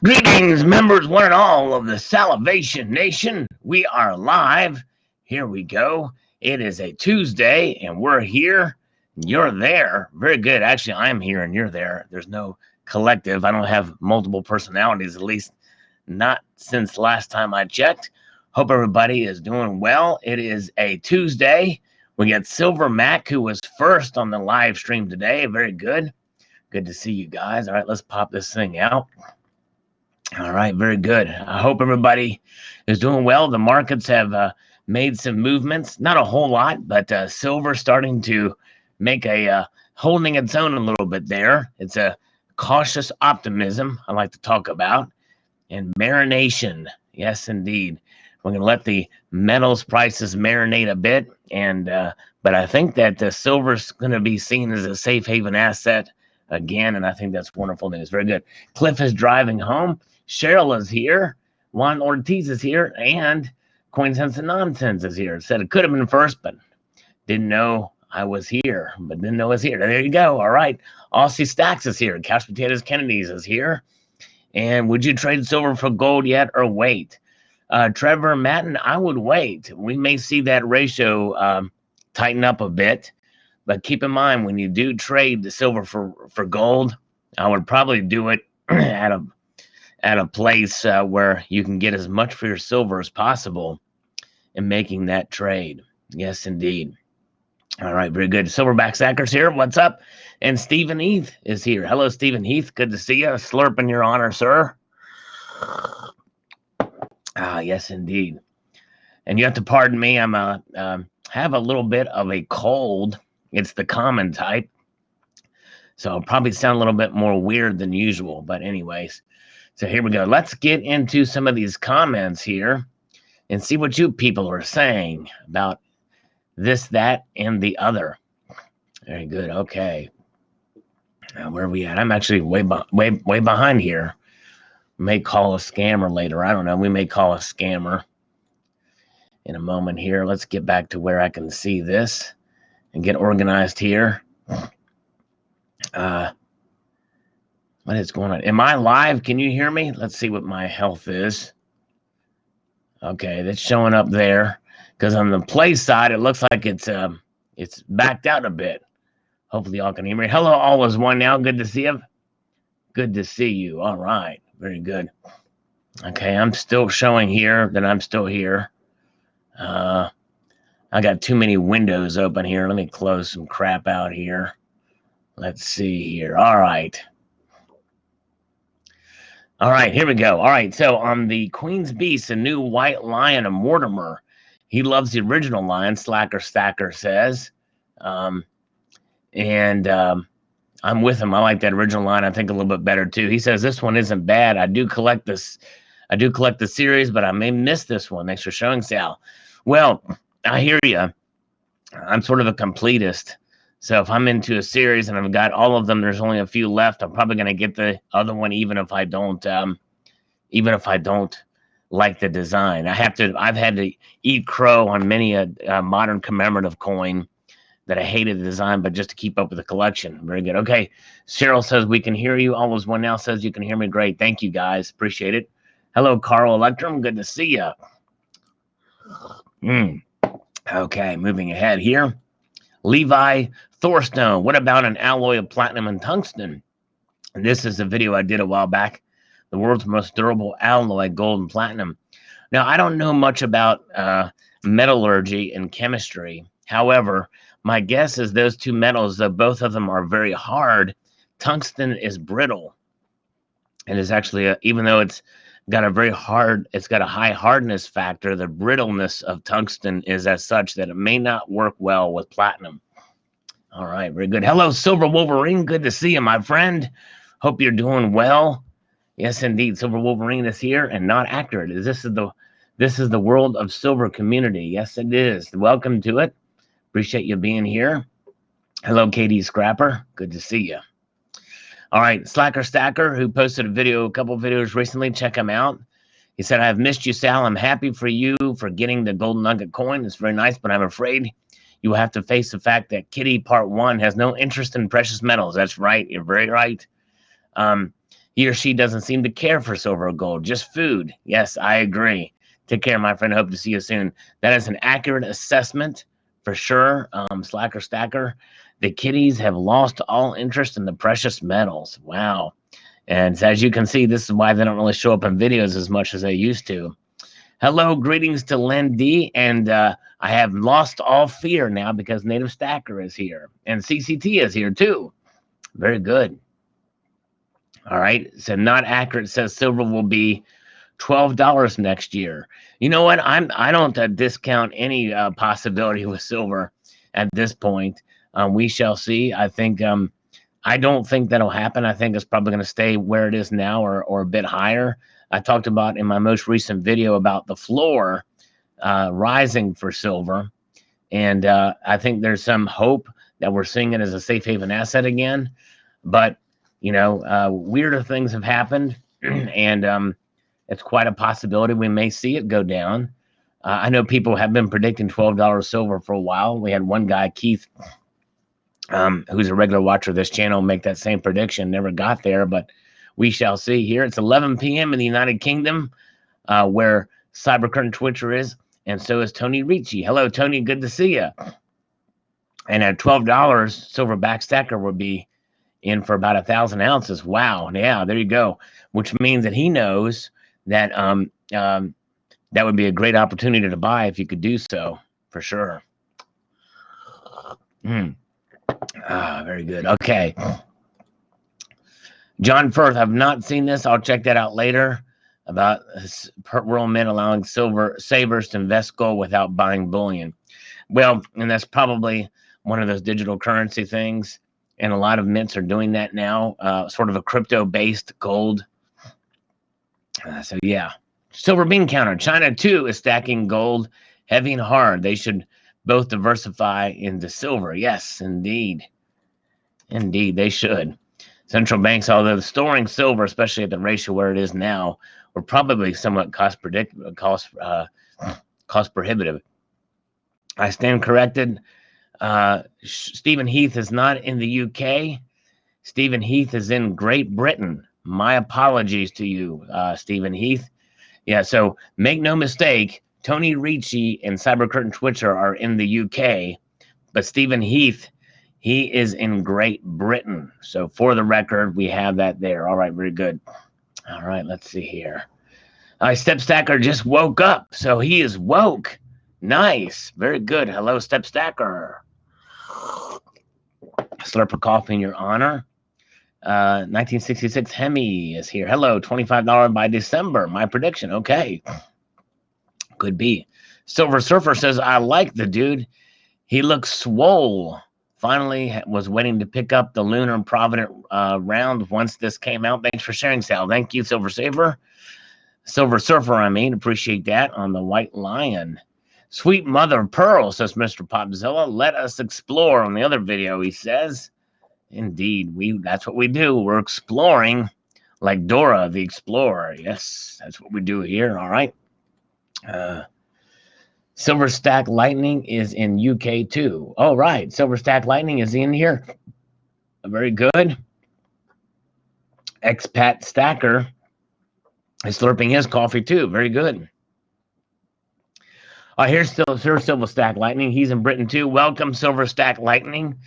Greetings, members, one and all of the Salivation Nation. We are live. Here we go. It is a Tuesday, and we're here. You're there. Very good. Actually, I'm here, and you're there. There's no collective. I don't have multiple personalities, at least not since last time I checked. Hope everybody is doing well. It is a Tuesday. We got Silver Mac, who was first on the live stream today. Very good. Good to see you guys. All right, let's pop this thing out. All right, very good. I hope everybody is doing well. The markets have made some movements, not a whole lot, but silver starting to make a holding its own a little bit there. It's a cautious optimism I like to talk about, and marination. Yes, indeed. We're going to let the metals prices marinate a bit, and but I think that silver's going to be seen as a safe haven asset again, and I think that's wonderful news. Very good. Cliff is driving home. Cheryl is here. Juan Ortiz is here. And Coin Sense and Nonsense is here. Said it could have been first, but didn't know I was here. But didn't know I was here. There you go. All right. Aussie Stacks is here. Couch Potatoes Kennedy's is here. And would you trade silver for gold yet or wait? Trevor Matten, I would wait. We may see that ratio tighten up a bit. But keep in mind, when you do trade the silver for gold, I would probably do it at a place where you can get as much for your silver as possible in making that trade. Yes, indeed. All right, very good. Silverback Sackers here. What's up? And Stephen Heath is here. Hello, Stephen Heath. Good to see you. Slurp in your honor, sir. Yes, indeed. And you have to pardon me. I'm have a little bit of a cold. It's the common type. So I'll probably sound a little bit more weird than usual. But anyways, so here we go. Let's get into some of these comments here and see what you people are saying about this, that, and the other. Very good. Okay. Now, where are we at? I'm actually way behind here. May call a scammer later. I don't know. We may call a scammer in a moment here. Let's get back to where I can see this and get organized here. What is going on? Am I live? Can you hear me? Let's see what my health is. Okay, that's showing up there. Because on the play side, it looks like it's backed out a bit. Hopefully y'all can hear me. Hello, all is one now. Good to see you. Good to see you. All right. Very good. Okay, I'm still showing here that I'm still here. I got too many windows open here. Let me close some crap out here. Let's see here. All right. All right, here we go. All right, so on the Queen's Beast, a new white lion of Mortimer. He loves the original lion, Slacker Stacker says. I'm with him. I like that original line. I think a little bit better too. He says this one isn't bad. I do collect this. I do collect the series, but I may miss this one. Thanks for showing, Sal. Well, I hear you. I'm sort of a completist. So if I'm into a series and I've got all of them, there's only a few left. I'm probably going to get the other one, even if I don't like the design. I've had to eat crow on many a modern commemorative coin that I hated the design, but just to keep up with the collection. Very good. Okay. Cheryl says we can hear you. All is one now says you can hear me. Great. Thank you guys. Appreciate it. Hello, Carl Electrum. Good to see you. Okay. Moving ahead here. Levi Thorstone. What about an alloy of platinum and tungsten? And this is a video I did a while back. The world's most durable alloy, gold and platinum. Now, I don't know much about metallurgy and chemistry. However, my guess is those two metals, though both of them are very hard, tungsten is brittle. And it's actually, even though it's got a high hardness factor, the brittleness of tungsten is as such that it may not work well with platinum. All right, very good. Hello, Silver Wolverine. Good to see you, my friend. Hope you're doing well. Yes, indeed. Silver Wolverine is here and not accurate. This is the world of silver community. Yes, it is. Welcome to it. Appreciate you being here. Hello, Katie Scrapper. Good to see you. All right, Slacker Stacker, who posted a couple videos recently. Check him out. He said, I've missed you, Sal. I'm happy for you for getting the golden nugget coin. It's very nice, but I'm afraid you will have to face the fact that Kitty Part 1 has no interest in precious metals. That's right. You're very right. He or she doesn't seem to care for silver or gold, just food. Yes, I agree. Take care, my friend. Hope to see you soon. That is an accurate assessment for sure. Slacker Stacker. The kitties have lost all interest in the precious metals. Wow. And as you can see, this is why they don't really show up in videos as much as they used to. Hello, greetings to Len D. And I have lost all fear now because Native Stacker is here. And CCT is here too. Very good. All right. So not accurate says silver will be $12 next year. You know what? I don't discount any possibility with silver at this point. We shall see. I think I don't think that'll happen. I think it's probably going to stay where it is now or a bit higher. I talked about in my most recent video about the floor rising for silver. And I think there's some hope that we're seeing it as a safe haven asset again. But, you know, weirder things have happened. And it's quite a possibility we may see it go down. I know people have been predicting $12 silver for a while. We had one guy, Keith, who's a regular watcher of this channel, make that same prediction. Never got there, but we shall see here. It's 11 p.m. in the United Kingdom, where Cybercurrent Twitcher is, and so is Tony Ricci. Hello, Tony. Good to see you. And at $12, Silverback Stacker would be in for about 1,000 ounces. Wow. Yeah, there you go. Which means that he knows that that would be a great opportunity to buy if you could do so, for sure. Very good. Okay. John Firth, I've not seen this. I'll check that out later about World Mint allowing silver savers to invest gold without buying bullion. Well, and that's probably one of those digital currency things. And a lot of mints are doing that now, sort of a crypto-based gold. So, yeah. Silver bean counter. China, too, is stacking gold heavy and hard. They should both diversify into silver. Yes, indeed. Indeed, they should. Central banks, although storing silver, especially at the ratio where it is now, were probably somewhat cost prohibitive. I stand corrected. Stephen Heath is not in the UK. Stephen Heath is in Great Britain. My apologies to you, Stephen Heath. Yeah, so make no mistake, Tony Ricci and Cybercurrent Twitcher are in the UK, but Stephen Heath, he is in Great Britain. So for the record, we have that there. All right, very good. All right, let's see here. Step Stacker just woke up, so he is woke. Nice, very good. Hello, Step Stacker. Slurp of coffee in your honor. 1966 Hemi is here. Hello, $25 by December. My prediction. Okay. Could be. Silver Surfer says, I like the dude. He looks swole. Finally was waiting to pick up the Lunar and Provident round once this came out. Thanks for sharing, Sal. Thank you, Silver Saver. Silver Surfer, I mean. Appreciate that on the White Lion. Sweet mother of pearl, says Mr. Popzilla. Let us explore on the other video, he says. Indeed, that's what we do. We're exploring like Dora the Explorer. Yes, that's what we do here. All right. Silver Stack Lightning is in UK too. All right. Silver Stack Lightning is in here. Very good. Expat Stacker is slurping his coffee too. Very good. Here's Silver Stack Lightning. He's in Britain too. Welcome, Silver Stack Lightning.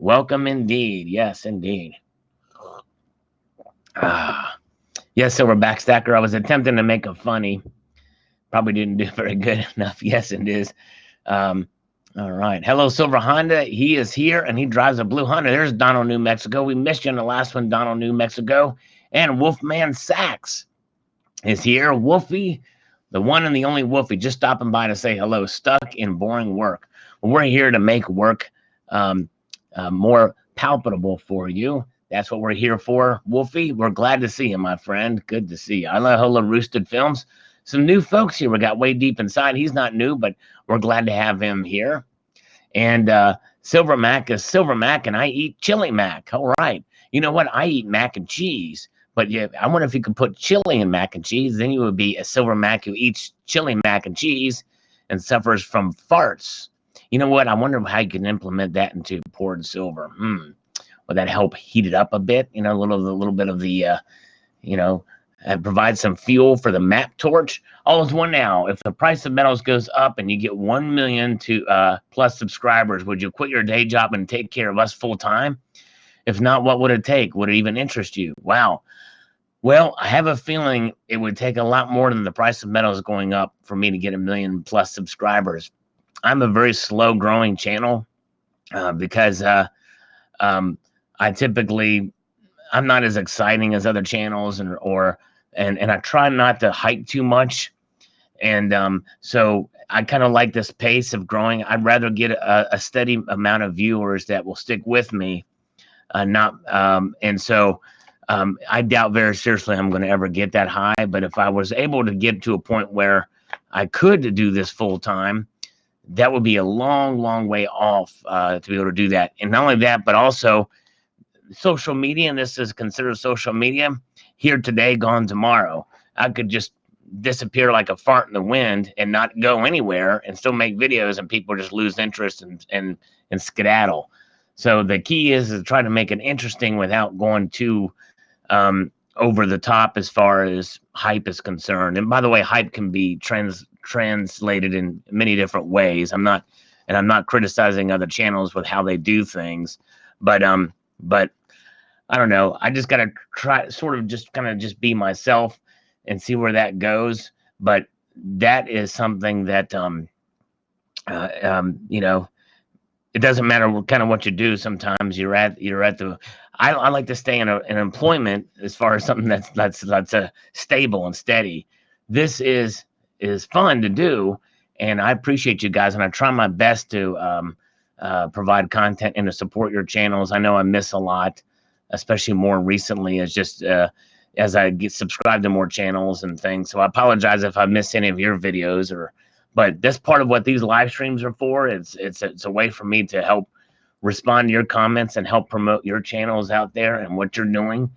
Welcome indeed. Yes, indeed. Yes, Silverback Stacker. I was attempting to make a funny. Probably didn't do very good enough. Yes, it is. All right. Hello, Silver Honda. He is here, and he drives a blue Honda. There's Donald, New Mexico. We missed you in the last one, Donald, New Mexico. And Wolfman Sachs is here. Wolfie, the one and the only Wolfie, just stopping by to say hello. Stuck in boring work. Well, we're here to make work more palpable for you. That's what we're here for, Wolfie. We're glad to see you, my friend. Good to see you. Hello, Roosted Films. Some new folks here. We got way deep inside. He's not new, but we're glad to have him here. And Silver Mac is Silver Mac, and I eat chili mac. All right. You know what? I eat mac and cheese. But yeah, I wonder if you could put chili in mac and cheese. Then you would be a Silver Mac who eats chili mac and cheese and suffers from farts. You know what? I wonder how you can implement that into poured silver. Would that help heat it up a bit? You know, a little bit of the provide some fuel for the map torch. All is one now. If the price of metals goes up and you get 1 million to plus subscribers, would you quit your day job and take care of us full time? If not, what would it take? Would it even interest you? Wow. Well, I have a feeling it would take a lot more than the price of metals going up for me to get 1 million plus subscribers. I'm a very slow growing channel because I'm not as exciting as other channels, and I try not to hype too much. And so I kind of like this pace of growing. I'd rather get a steady amount of viewers that will stick with me. I doubt very seriously I'm going to ever get that high. But if I was able to get to a point where I could do this full time, that would be a long, long way off to be able to do that. And not only that, but also social media, and this is considered social media, here today, gone tomorrow. I could just disappear like a fart in the wind and not go anywhere and still make videos, and people just lose interest and skedaddle. So the key is to try to make it interesting without going too over the top as far as hype is concerned. And by the way, hype can be translated in many different ways. I'm not criticizing other channels with how they do things, but I don't know. I just got to try sort of just kind of just be myself and see where that goes. But that is something that it doesn't matter what you do. Sometimes you're at the. I like to stay in employment as far as something that's stable and steady. This is fun to do, and I appreciate you guys, and I try my best to provide content and to support your channels. I know I miss a lot, especially more recently as I get subscribed to more channels and things. So I apologize if I miss any of your videos, but that's part of what these live streams are for. It's a way for me to help respond to your comments and help promote your channels out there and what you're doing.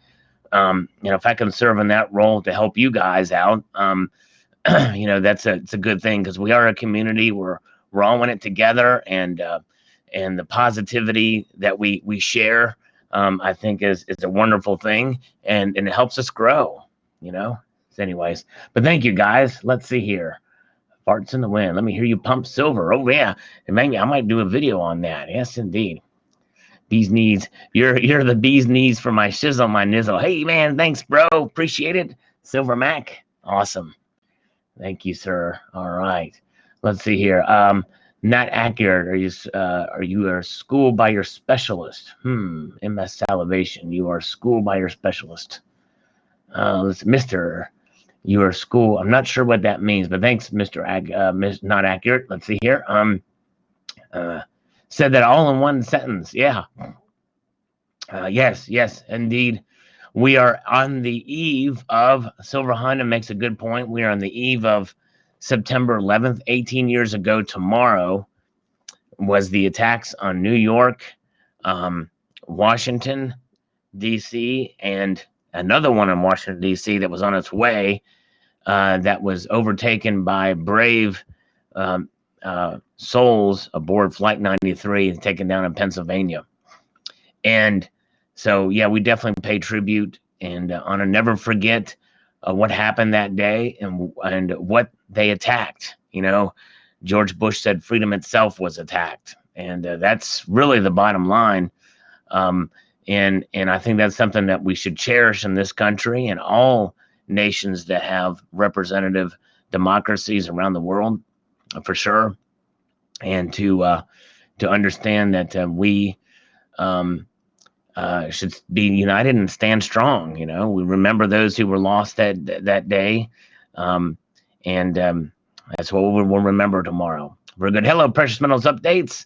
If I can serve in that role to help you guys out, it's a good thing, because we are a community. We're all in it together, and the positivity that we share, I think is a wonderful thing, and it helps us grow, So anyways, but thank you guys. Let's see here. Farts in the wind. Let me hear you pump silver. Oh yeah, and maybe I might do a video on that. Yes, indeed. Bee's knees. You're the bee's knees for my shizzle, my nizzle. Hey man, thanks, bro. Appreciate it. Silver Mac. Awesome. Thank you, sir. All right. Let's see here. Not accurate. Are you schooled by your specialist? MS Salivation. You are schooled by your specialist. Mr. You are school. I'm not sure what that means, but thanks, Mr. Not accurate. Let's see here. Said that all in one sentence. Yeah. Yes, indeed. We are on the eve of, Silver Honda makes a good point. We are on the eve of September 11th, 18 years ago tomorrow, was the attacks on New York, Washington, D.C., and another one in Washington, D.C. that was on its way, that was overtaken by brave souls aboard Flight 93 and taken down in Pennsylvania. And so, yeah, we definitely pay tribute and honor. Never forget what happened that day and what they attacked. George Bush said freedom itself was attacked, and that's really the bottom line. And I think that's something that we should cherish in this country and all nations that have representative democracies around the world, for sure. And to understand that we should be united and stand strong. We remember those who were lost that day, and that's what we'll remember tomorrow. Very good. Hello, Precious Metals Updates.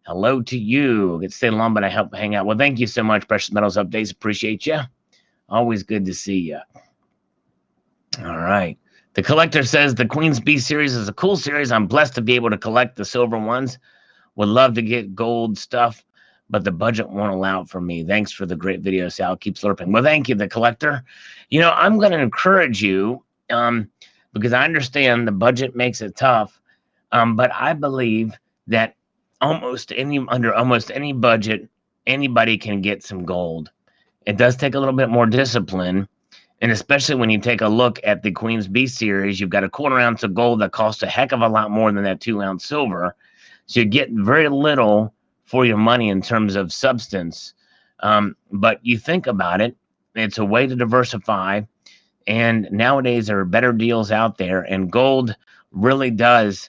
Hello to you. Get to stay long, but I help hang out. Well, thank you so much, Precious Metals Updates. Appreciate you. Always good to see you. All right. The Collector says the Queen's Bee series is a cool series. I'm blessed to be able to collect the silver ones. Would love to get gold stuff, but the budget won't allow it for me. Thanks for the great video, Sal. Keep slurping. Well, thank you, The Collector. I'm going to encourage you, because I understand the budget makes it tough, but I believe that under almost any budget, anybody can get some gold. It does take a little bit more discipline, And especially when you take a look at the Queen's B series, you've got a quarter ounce of gold that costs a heck of a lot more than that 2-ounce silver. So you get very little for your money in terms of substance. But you think about it, it's a way to diversify. And nowadays there are better deals out there. And gold really does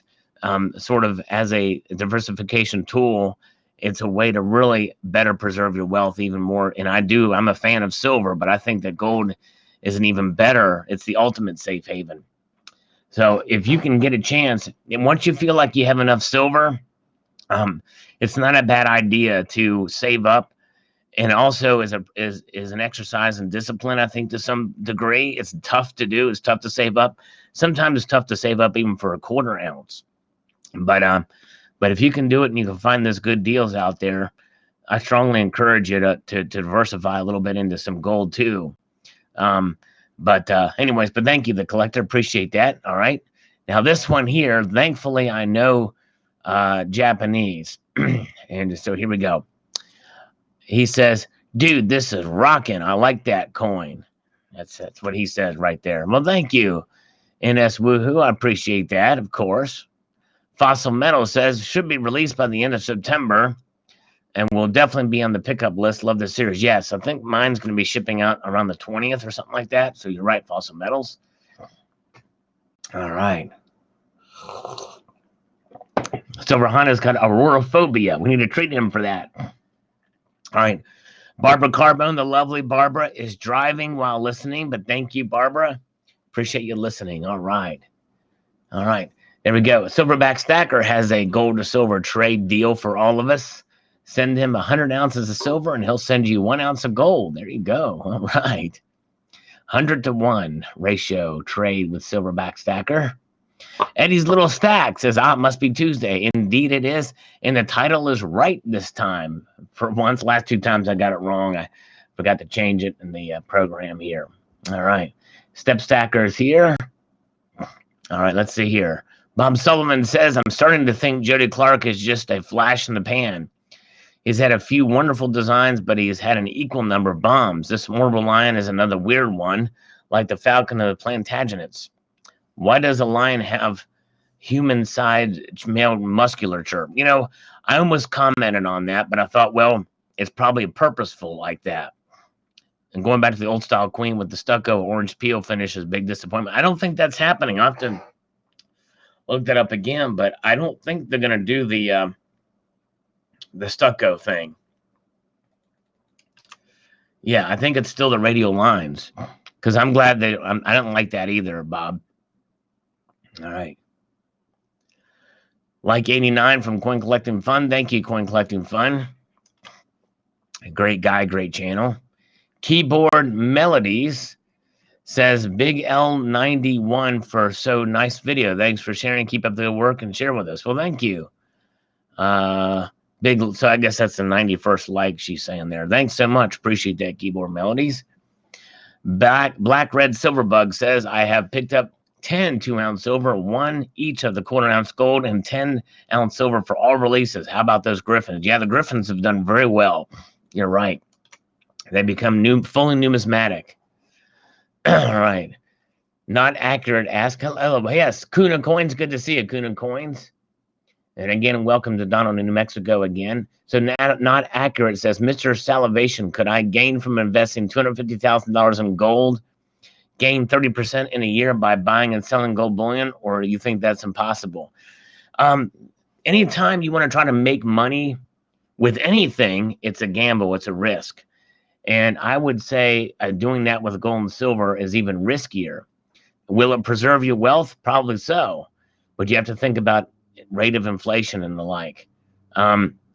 sort of as a diversification tool. It's a way to really better preserve your wealth even more. And I'm a fan of silver, but I think that gold is an even better, it's the ultimate safe haven. So if you can get a chance, and once you feel like you have enough silver, it's not a bad idea to save up. And also is an exercise in discipline, I think, to some degree. It's tough to do. It's tough to save up. Sometimes it's tough to save up even for a quarter ounce. But if you can do it and you can find those good deals out there, I strongly encourage you to diversify a little bit into some gold too. But thank you, the collector. Appreciate that. All right. Now this one here, thankfully I know Japanese. And so here we go. He says, dude, this is rocking. I like that coin. That's what he says right there. Well, thank you, NS Woohoo. I appreciate that, of course. Fossil Metal says, should be released by the end of September and will definitely be on the pickup list. Love the series. Yes, I think mine's going to be shipping out around the 20th or something like that. So you're right, Fossil Metals. All right. Silver Hana's got auroraphobia. We need to treat him for that. All right. Barbara Carbone, the lovely Barbara, is driving while listening, but thank you, Barbara. Appreciate you listening. All right. All right. There we go. Silverback Stacker has a gold to silver trade deal for all of us. Send him 100 ounces of silver and he'll send you 1 ounce of gold. There you go. All right. 100-to-1 ratio trade with Silverback Stacker. Eddie's Little Stack says, it must be Tuesday. Indeed it is. And the title is right this time. For once, last 2 times I got it wrong. I forgot to change it in the program here. All right. Step Stacker is here. All right, let's see here. Bob Sullivan says, I'm starting to think Jody Clark is just a flash in the pan. He's had a few wonderful designs, but he's had an equal number of bombs. This Marble Lion is another weird one, like the Falcon of the Plantagenets. Why does a lion have human-sized male musculature? You know, I almost commented on that, but I thought, well, it's probably purposeful like that. And going back to the old-style Queen with the stucco orange peel finish is a big disappointment. I don't think that's happening. I'll have to look that up again, but I don't think they're going to do the stucco thing. Yeah, I think it's still the radial lines, because I'm glad I don't like that either, Bob. All right. Like 89 from Coin Collecting Fun. Thank you, Coin Collecting Fun. A great guy, great channel. Keyboard Melodies says, Big L91 for so nice video. Thanks for sharing. Keep up the good work and share with us. Well, thank you. So I guess that's the 91st like she's saying there. Thanks so much. Appreciate that, Keyboard Melodies. Black Red Silverbug says, I have picked up 10 2-ounce silver, 1 each of the quarter-ounce gold, and 10-ounce silver for all releases. How about those Griffins? Yeah, the Griffins have done very well. You're right. They become fully numismatic. All right. Not accurate. Ask. Hello. Yes, Kuna Coins. Good to see you, Kuna Coins. And again, welcome to Donald in New Mexico again. So not accurate says, Mr. Salivation, could I gain from investing $250,000 in gold, gain 30% in a year by buying and selling gold bullion, or do you think that's impossible? Anytime you want to try to make money with anything, it's a gamble, it's a risk. And I would say doing that with gold and silver is even riskier. Will it preserve your wealth? Probably so. But you have to think about rate of inflation and the like.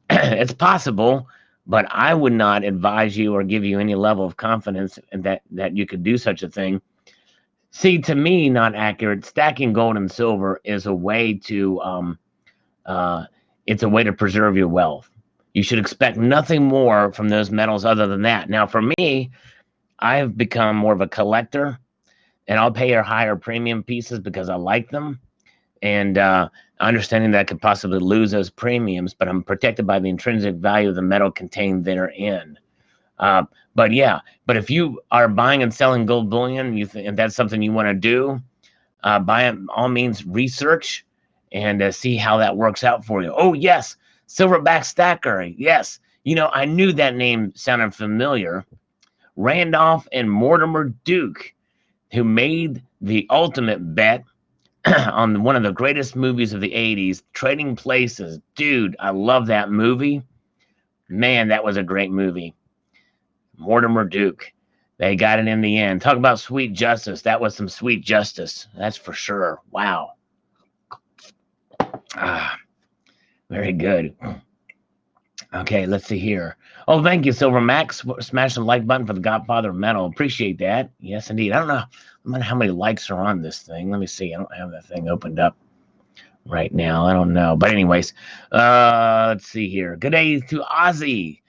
It's possible, but I would not advise you or give you any level of confidence that you could do such a thing. See, to me, not accurate. Stacking gold and silver is a way to it's a way to preserve your wealth. You should expect nothing more from those metals other than that. Now, for me, I've become more of a collector, and I'll pay higher premium pieces because I like them. And understanding that I could possibly lose those premiums, but I'm protected by the intrinsic value of the metal contained therein. But yeah, but if you are buying and selling gold bullion, and that's something you want to do, by all means, research and see how that works out for you. Oh, yes, Silverback Stacker. Yes, I knew that name sounded familiar. Randolph and Mortimer Duke, who made the ultimate bet on one of the greatest movies of the 80s, Trading Places. Dude, I love that movie. Man, that was a great movie. Mortimer Duke. They got it in the end. Talk about sweet justice. That was some sweet justice. That's for sure. Wow. Very good. Okay, let's see here. Oh, thank you, Silver Max. Smash the like button for the Godfather of Metal. Appreciate that. Yes, indeed. I don't know how many likes are on this thing. Let me see. I don't have that thing opened up right now. I don't know. But anyways, let's see here. Good day to Ozzy.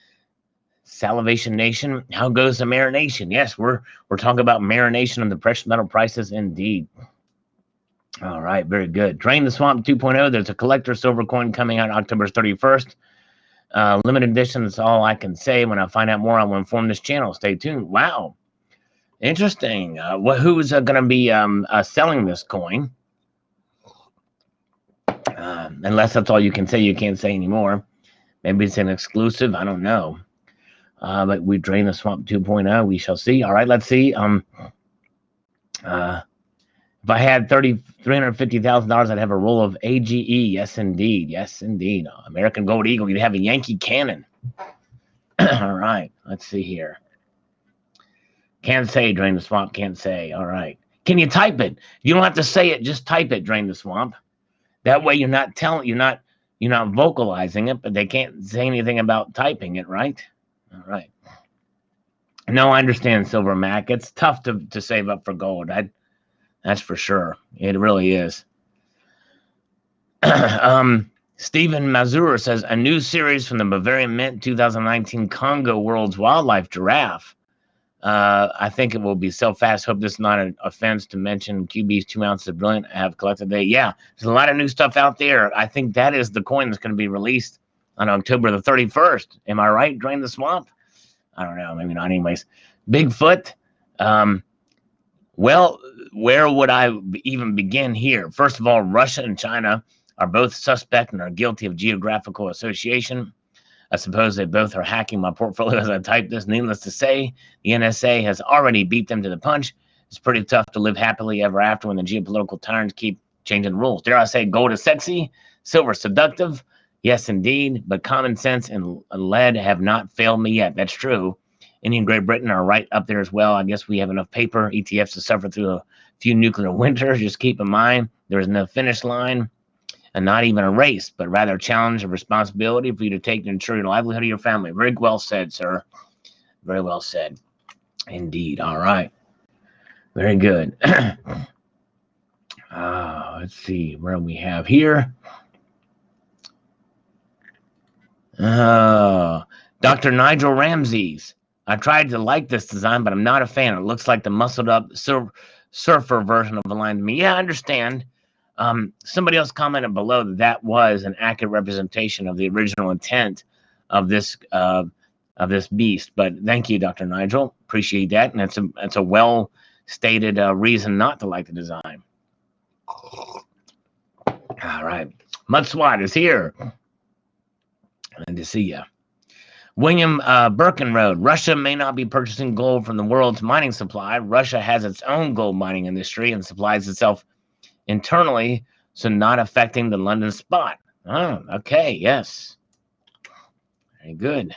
Salivation Nation. How goes the marination? Yes, we're talking about marination of the precious metal prices indeed. All right, very good. Drain the Swamp 2.0. There's a collector silver coin coming out October 31st. Limited edition is all I can say. When I find out more, I will inform this channel. Stay tuned. Wow. Interesting. Who's going to be selling this coin? Unless that's all you can say. You can't say anymore. Maybe it's an exclusive. I don't know. But we drain the Swamp 2.0. We shall see. All right, let's see. If I had $350,000, I'd have a roll of AGE. Yes, indeed. Yes, indeed. American Gold Eagle. You'd have a Yankee Cannon. All right. Let's see here. Can't say Drain the Swamp. Can't say. All right. Can you type it? You don't have to say it. Just type it, Drain the Swamp. That way you're not vocalizing it, but they can't say anything about typing it, right? All right. No, I understand, Silver Mac. It's tough to save up for gold. That's for sure. It really is. Stephen Mazur says, a new series from the Bavarian Mint 2019 Congo World's Wildlife Giraffe. I think it will be so fast. Hope this is not an offense to mention QB's 2 ounces of brilliant I have collected today. Yeah, there's a lot of new stuff out there. I think that is the coin that's going to be released on October the 31st. Am I right? Drain the Swamp? I don't know. Maybe not. Anyways, Bigfoot. Well, where would I even begin here? First of all, Russia and China are both suspect and are guilty of geographical association. I suppose they both are hacking my portfolio as I type this. Needless to say, the NSA has already beat them to the punch. It's pretty tough to live happily ever after when the geopolitical tyrants keep changing the rules. Dare I say gold is sexy, silver seductive? Yes, indeed. But common sense and lead have not failed me yet. That's true. India and Great Britain are right up there as well. I guess we have enough paper ETFs to suffer through a few nuclear winters. Just keep in mind, there is no finish line and not even a race, but rather a challenge of responsibility for you to take to ensure your livelihood of your family. Very well said, sir. Very well said. Indeed. All right. Very good. Let's see where we have here. Dr. Nigel Ramses. I tried to like this design, but I'm not a fan. It looks like the muscled up surfer version of the line to me. Yeah, I understand. Somebody else commented below that was an accurate representation of the original intent of this beast. But thank you, Dr. Nigel. Appreciate that. And it's a well stated reason not to like the design. All right. Mud Swat is here. Good to see you. William Birkenroad. Russia may not be purchasing gold from the world's mining supply. Russia has its own gold mining industry and supplies itself internally, so not affecting the London spot. Oh, okay, yes. Very good.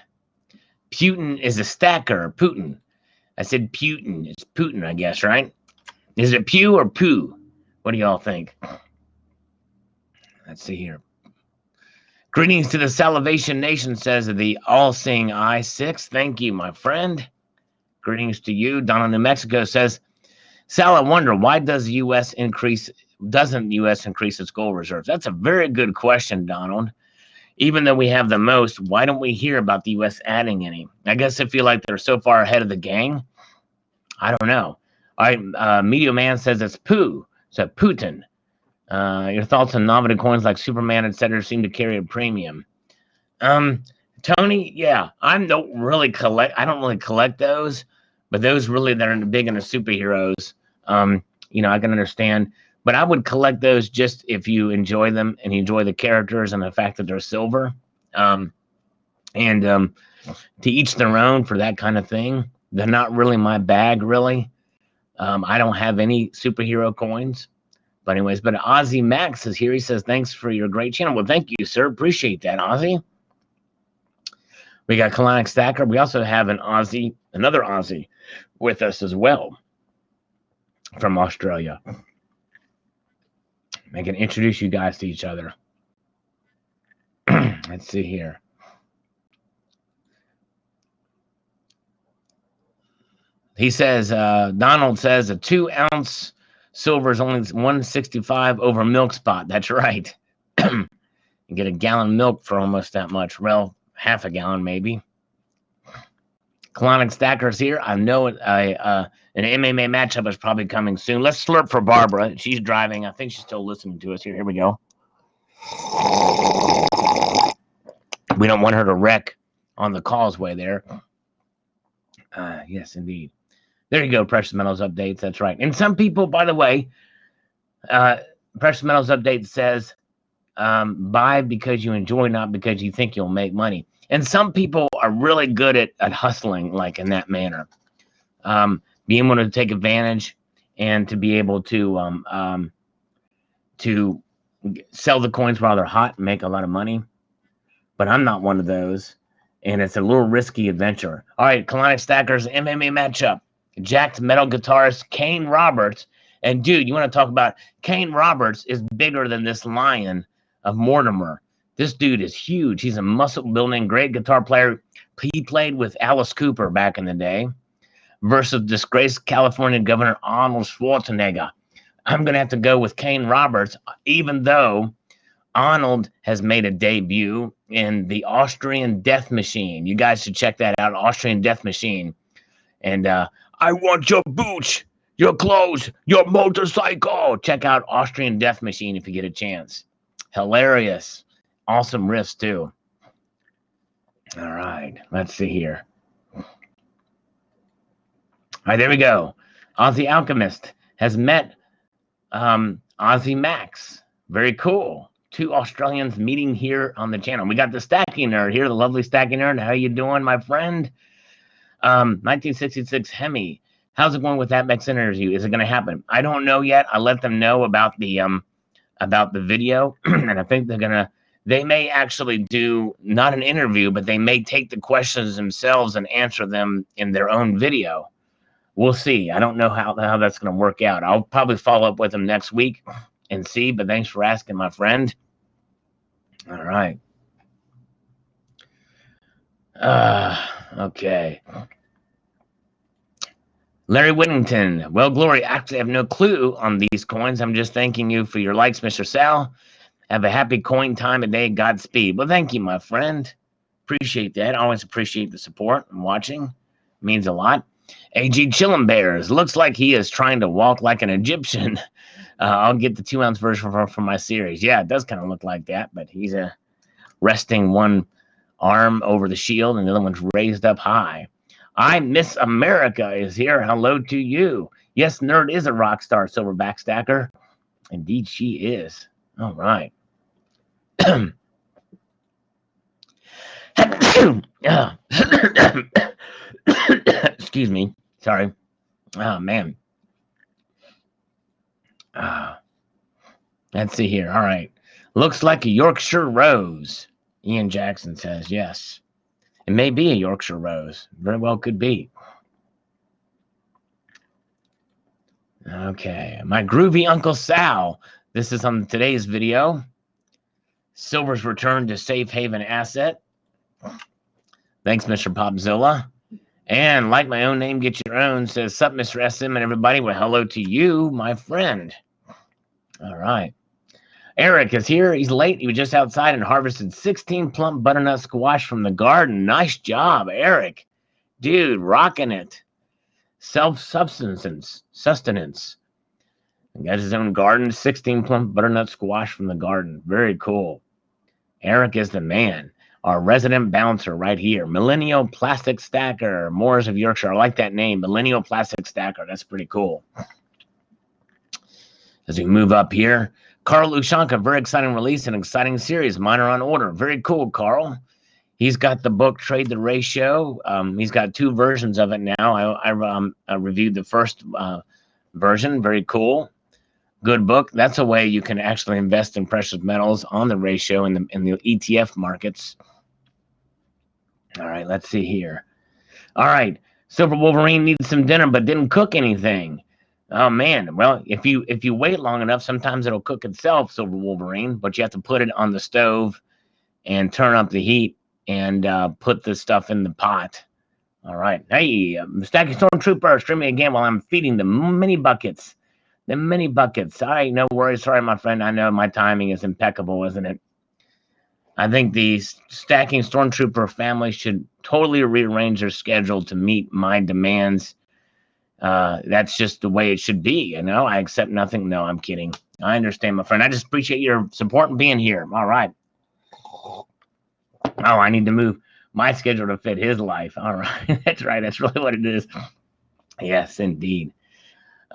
Putin is a stacker. Putin. I said Putin. It's Putin, I guess, right? Is it Pew or Poo? What do y'all think? Let's see here. Greetings to the Salivation Nation, says the all-seeing eye 6. Thank you, my friend. Greetings to you. Donna, New Mexico says, Sal, I wonder, why doesn't the U.S. increase its gold reserves? That's a very good question, Donald. Even though we have the most, why don't we hear about the U.S. adding any? I guess they feel like they're so far ahead of the gang. I don't know. All right, Media Man says it's Pooh. So Putin. Your thoughts on novelty coins like Superman, etc., seem to carry a premium. It's Tony, yeah, I don't really collect those, but those really that are big into superheroes, I can understand. But I would collect those just if you enjoy them and you enjoy the characters and the fact that they're silver. Um, and To each their own for that kind of thing. They're not really my bag, really. I don't have any superhero coins. But anyways, but Ozzy Max is here. He says, thanks for your great channel. Well, thank you, sir. Appreciate that, Ozzy. We got Colonic Stacker. We also have another Aussie with us as well from Australia. I can introduce you guys to each other. Let's see here. He says, Donald says a 2-ounce silver is only 165 over milk spot. That's right. You get a gallon of milk for almost that much. Well, half a gallon maybe. Colonic Stacker's here. I know an MMA matchup is probably coming soon. Let's slurp for Barbara. She's driving. I think she's still listening to us here. Here we go. We don't want her to wreck on the causeway there. Yes, indeed. There you go, Precious Metals Updates. That's right. And some people, by the way, Precious Metals Update says, buy because you enjoy, not because you think you'll make money. And some people are really good at hustling, like in that manner. Being able to take advantage and to be able to sell the coins while they're hot and make a lot of money. But I'm not one of those. And it's a little risky adventure. All right, Colonic Stackers MMA matchup. Jacked metal guitarist Kane Roberts. And dude, you want to talk about Kane Roberts is bigger than this lion of Mortimer. This dude is huge. He's a muscle building, great guitar player. He played with Alice Cooper back in the day versus disgraced California Governor Arnold Schwarzenegger. I'm going to have to go with Kane Roberts, even though Arnold has made a debut in the Austrian Death Machine. You guys should check that out, Austrian Death Machine. And I want your boots, your clothes, your motorcycle. Check out Austrian Death Machine if you get a chance. Hilarious. Awesome riffs, too. All right. Let's see here. All right, there we go. Ozzy Alchemist has met Ozzy Max. Very cool. 2 Australians meeting here on the channel. We got the Stacking Nerd here, the lovely Stacking Nerd. How you doing, my friend? 1966 Hemi. How's it going with that next interview? Is it going to happen? I don't know yet. I let them know about the video, and I think they may actually do not an interview, but they may take the questions themselves and answer them in their own video. We'll see. I don't know how that's going to work out. I'll probably follow up with them next week and see, but thanks for asking, my friend. All right. Okay. Larry Whittington. Well, Glory, actually, I have no clue on these coins. I'm just thanking you for your likes, Mr. Sal. Have a happy coin time and day. Godspeed. Well, thank you, my friend. Appreciate that. I always appreciate the support and watching. It means a lot. AG Chillin' Bears. Looks like he is trying to walk like an Egyptian. I'll get the 2-ounce version from my series. Yeah, it does kind of look like that, but he's resting one arm over the shield and the other one's raised up high. I Miss America is here. Hello to you. Yes, Nerd is a rock star silverback stacker. Indeed, she is. All right. Excuse me. Sorry. Oh, man. Let's see here. All right. Looks like a Yorkshire Rose. Ian Jackson says yes. It may be a Yorkshire Rose. Very well could be. Okay. My groovy Uncle Sal. This is on today's video. Silver's return to safe haven asset. Thanks, Mr. Popzilla. And like my own name, get your own. Says, sup, Mr. SM and everybody. Well, hello to you, my friend. All right. Eric is here. He's late. He was just outside and harvested 16 plump butternut squash from the garden. Nice job, Eric. Dude, rocking it. Sustenance. He got his own garden. 16 plump butternut squash from the garden. Very cool. Eric is the man. Our resident bouncer right here. Millennial Plastic Stacker. Moors of Yorkshire. I like that name. Millennial Plastic Stacker. That's pretty cool. As we move up here. Carl Ushanka. Very exciting release. An exciting series. Mine are on order. Very cool, Carl. He's got the book Trade the Ratio. He's got 2 versions of it now. I reviewed the first version. Very cool. Good book. That's a way you can actually invest in precious metals on the ratio in the ETF markets. All right, let's see here. All right, Silver Wolverine needed some dinner but didn't cook anything. Oh man, well, if you wait long enough, sometimes it'll cook itself, Silver Wolverine, but you have to put it on the stove and turn up the heat and put the stuff in the pot. All right. Hey, Stacky Stormtrooper, streaming again while I'm feeding the mini buckets. The mini buckets. All right, no worries. Sorry, my friend. I know my timing is impeccable, isn't it? I think the Stacking Stormtrooper family should totally rearrange their schedule to meet my demands. That's just the way it should be, you know? I accept nothing. No, I'm kidding. I understand, my friend. I just appreciate your support and being here. All right. Oh, I need to move my schedule to fit his life. All right. That's right. That's really what it is. Yes, indeed.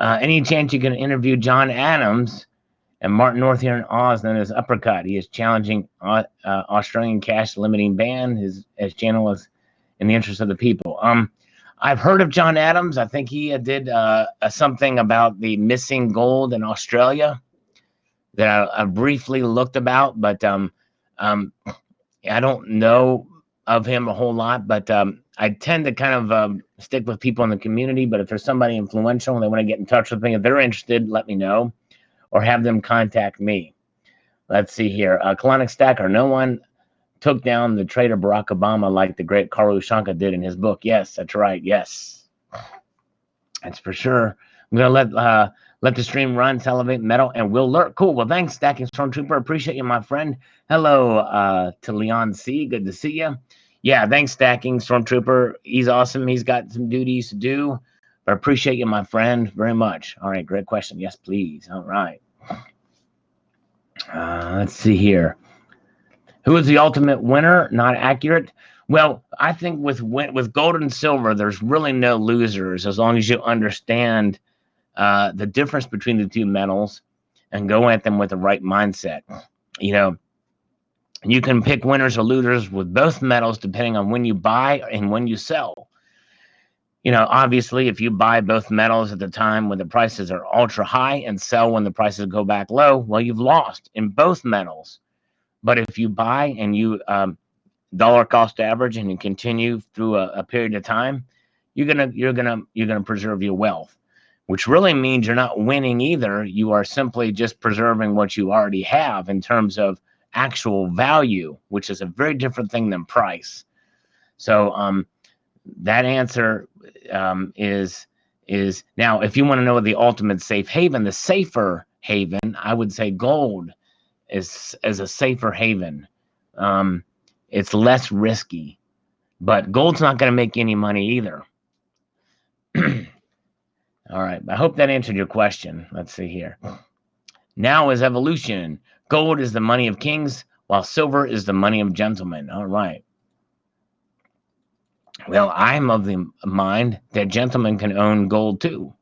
Any chance you can interview John Adams and Martin North here in Oz, known as Uppercut? He is challenging Australian cash limiting ban. His channel is in the interest of the people. I've heard of John Adams. I think he did something about the missing gold in Australia that I briefly looked about, but I don't know of him a whole lot, but I tend to kind of stick with people in the community. But if there's somebody influential and they want to get in touch with me, if they're interested, let me know or have them contact me. Let's see here. Colonic Stacker. No one took down the traitor Barack Obama like the great Carl Ushanka did in his book. Yes, that's right. Yes, that's for sure. I'm going to let the stream run, Salivate Metal, and we'll lurk. Cool. Well, thanks, Stacking Stormtrooper. Appreciate you, my friend. Hello to Leon C. Good to see you. Yeah, thanks, Stacking Stormtrooper. He's awesome. He's got some duties to do, but I appreciate you, my friend, very much. All right, great question. Yes, please. All right. Let's see here. Who is the ultimate winner? Not accurate. Well, I think with gold and silver, there's really no losers as long as you understand the difference between the two metals and go at them with the right mindset. You know, you can pick winners or losers with both metals depending on when you buy and when you sell. You know, obviously, if you buy both metals at the time when the prices are ultra high and sell when the prices go back low, well, you've lost in both metals. But if you buy and you dollar cost average and you continue through a period of time, you're gonna preserve your wealth, which really means you're not winning either. You are simply just preserving what you already have in terms of actual value, which is a very different thing than price. So that answer is now, if you want to know the ultimate safe haven, the safer haven, I would say gold is a safer haven. It's less risky, but gold's not going to make any money either. All right, I hope that answered your question. Let's see here. Now is evolution. Gold is the money of kings, while silver is the money of gentlemen. All right. Well, I'm of the mind that gentlemen can own gold too,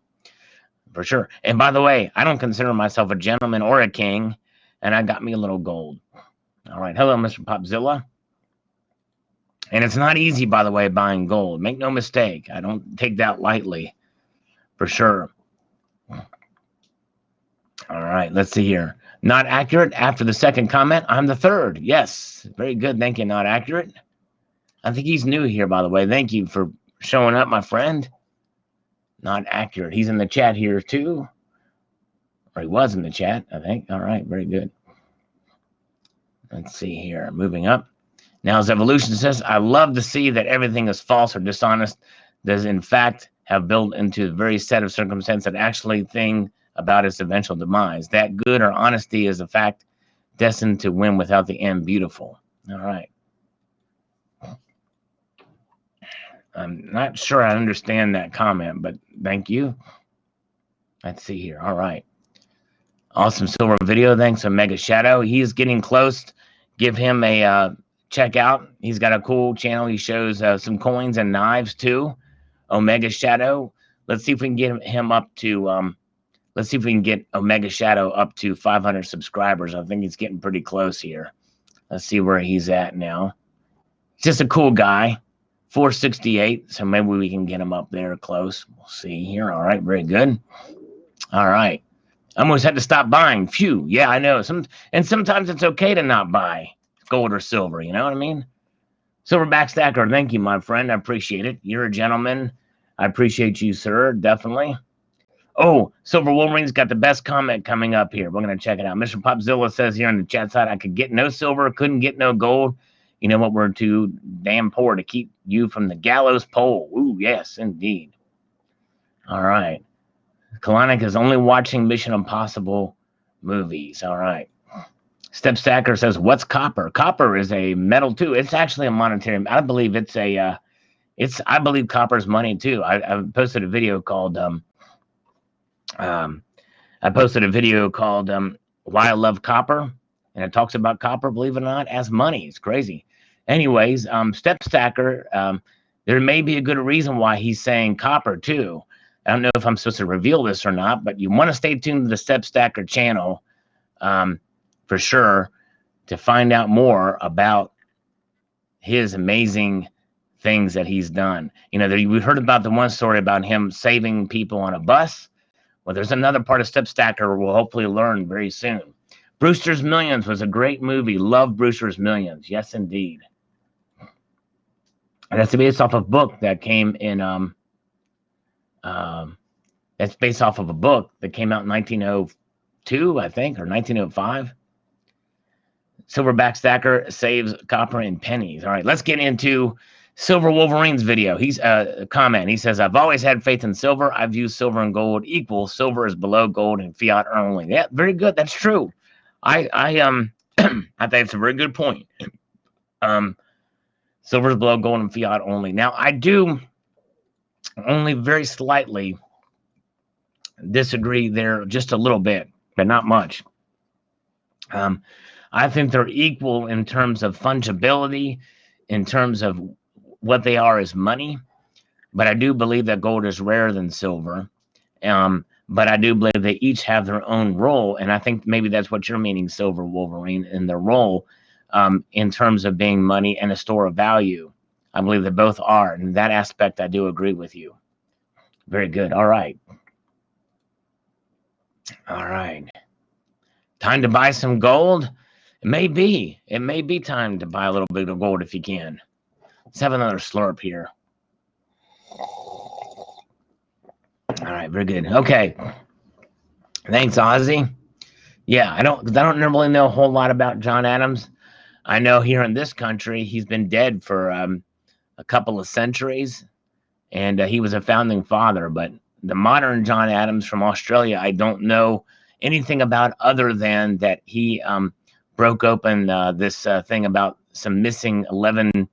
for sure. And by the way, I don't consider myself a gentleman or a king, and I got me a little gold. All right. Hello, Mr. Popzilla. And it's not easy, by the way, buying gold. Make no mistake. I don't take that lightly, for sure. All right. Let's see here. Not accurate. After the second comment, I'm the third. Yes. Very good. Thank you. Not accurate. I think he's new here, by the way. Thank you for showing up, my friend. Not accurate. He's in the chat here, too. Or he was in the chat, I think. All right. Very good. Let's see here. Moving up. Now, as evolution says, I love to see that everything is false or dishonest does, in fact, have built into the very set of circumstances that actually think about its eventual demise. That good or honesty is a fact destined to win without the end beautiful. All right. I'm not sure I understand that comment, but thank you. Let's see here. All right. Awesome silver video. Thanks, Omega Shadow. He is getting close. Give him a check out. He's got a cool channel. He shows some coins and knives too. Omega Shadow. Let's see if we can get him up to let's see if we can get Omega Shadow up to 500 subscribers. I think he's getting pretty close here. Let's see where he's at now. Just a cool guy. 468. So maybe we can get him up there close. We'll see here. All right, very good. All right. I almost had to stop buying. Phew. Yeah, I know. Sometimes it's okay to not buy gold or silver. You know what I mean? Silverback Stacker, thank you, my friend. I appreciate it. You're a gentleman. I appreciate you, sir. Definitely. Oh, Silver Wolverine's got the best comment coming up here. We're going to check it out. Mr. Popzilla says here on the chat side, I could get no silver, couldn't get no gold. You know what? We're too damn poor to keep you from the gallows pole. Ooh, yes, indeed. All right. Kalanick is only watching Mission Impossible movies. All right. Step Stacker says, what's copper? Copper is a metal too. It's actually a monetary. I believe it's a, I believe copper is money too. I posted a video called, Why I Love Copper. And it talks about copper, believe it or not, as money. It's crazy. Anyways, Step Stacker, there may be a good reason why he's saying copper too. I don't know if I'm supposed to reveal this or not, but you want to stay tuned to the Step Stacker channel for sure to find out more about his amazing things that he's done. You know, we heard about the one story about him saving people on a bus. Well, there's another part of Step Stacker we'll hopefully learn very soon. Brewster's Millions was a great movie. Love Brewster's Millions. Yes, indeed. And that's based off of a book that came in, that's based off of a book that came out in 1902, I think, or 1905. Silverback Stacker saves copper in pennies. All right, let's get into Silver Wolverine's video. He's a comment. He says, I've always had faith in silver. I view silver and gold equal. Silver is below gold and fiat only. Yeah, very good. That's true. I think it's a very good point. Silver is below gold and fiat only. Now, I do only very slightly disagree there just a little bit, but not much. I think they're equal in terms of fungibility, in terms of what they are as money. But I do believe that gold is rarer than silver. But I do believe they each have their own role. And I think maybe that's what you're meaning, Silver Wolverine, in their role in terms of being money and a store of value. I believe they both are. In that aspect, I do agree with you. Very good. All right. All right. Time to buy some gold? It may be. It may be time to buy a little bit of gold if you can. Let's have another slurp here. All right, very good. Okay. Thanks, Ozzy. Yeah, I don't really know a whole lot about John Adams. I know here in this country, he's been dead for a couple of centuries, and he was a founding father. But the modern John Adams from Australia, I don't know anything about other than that he broke open this thing about some missing 11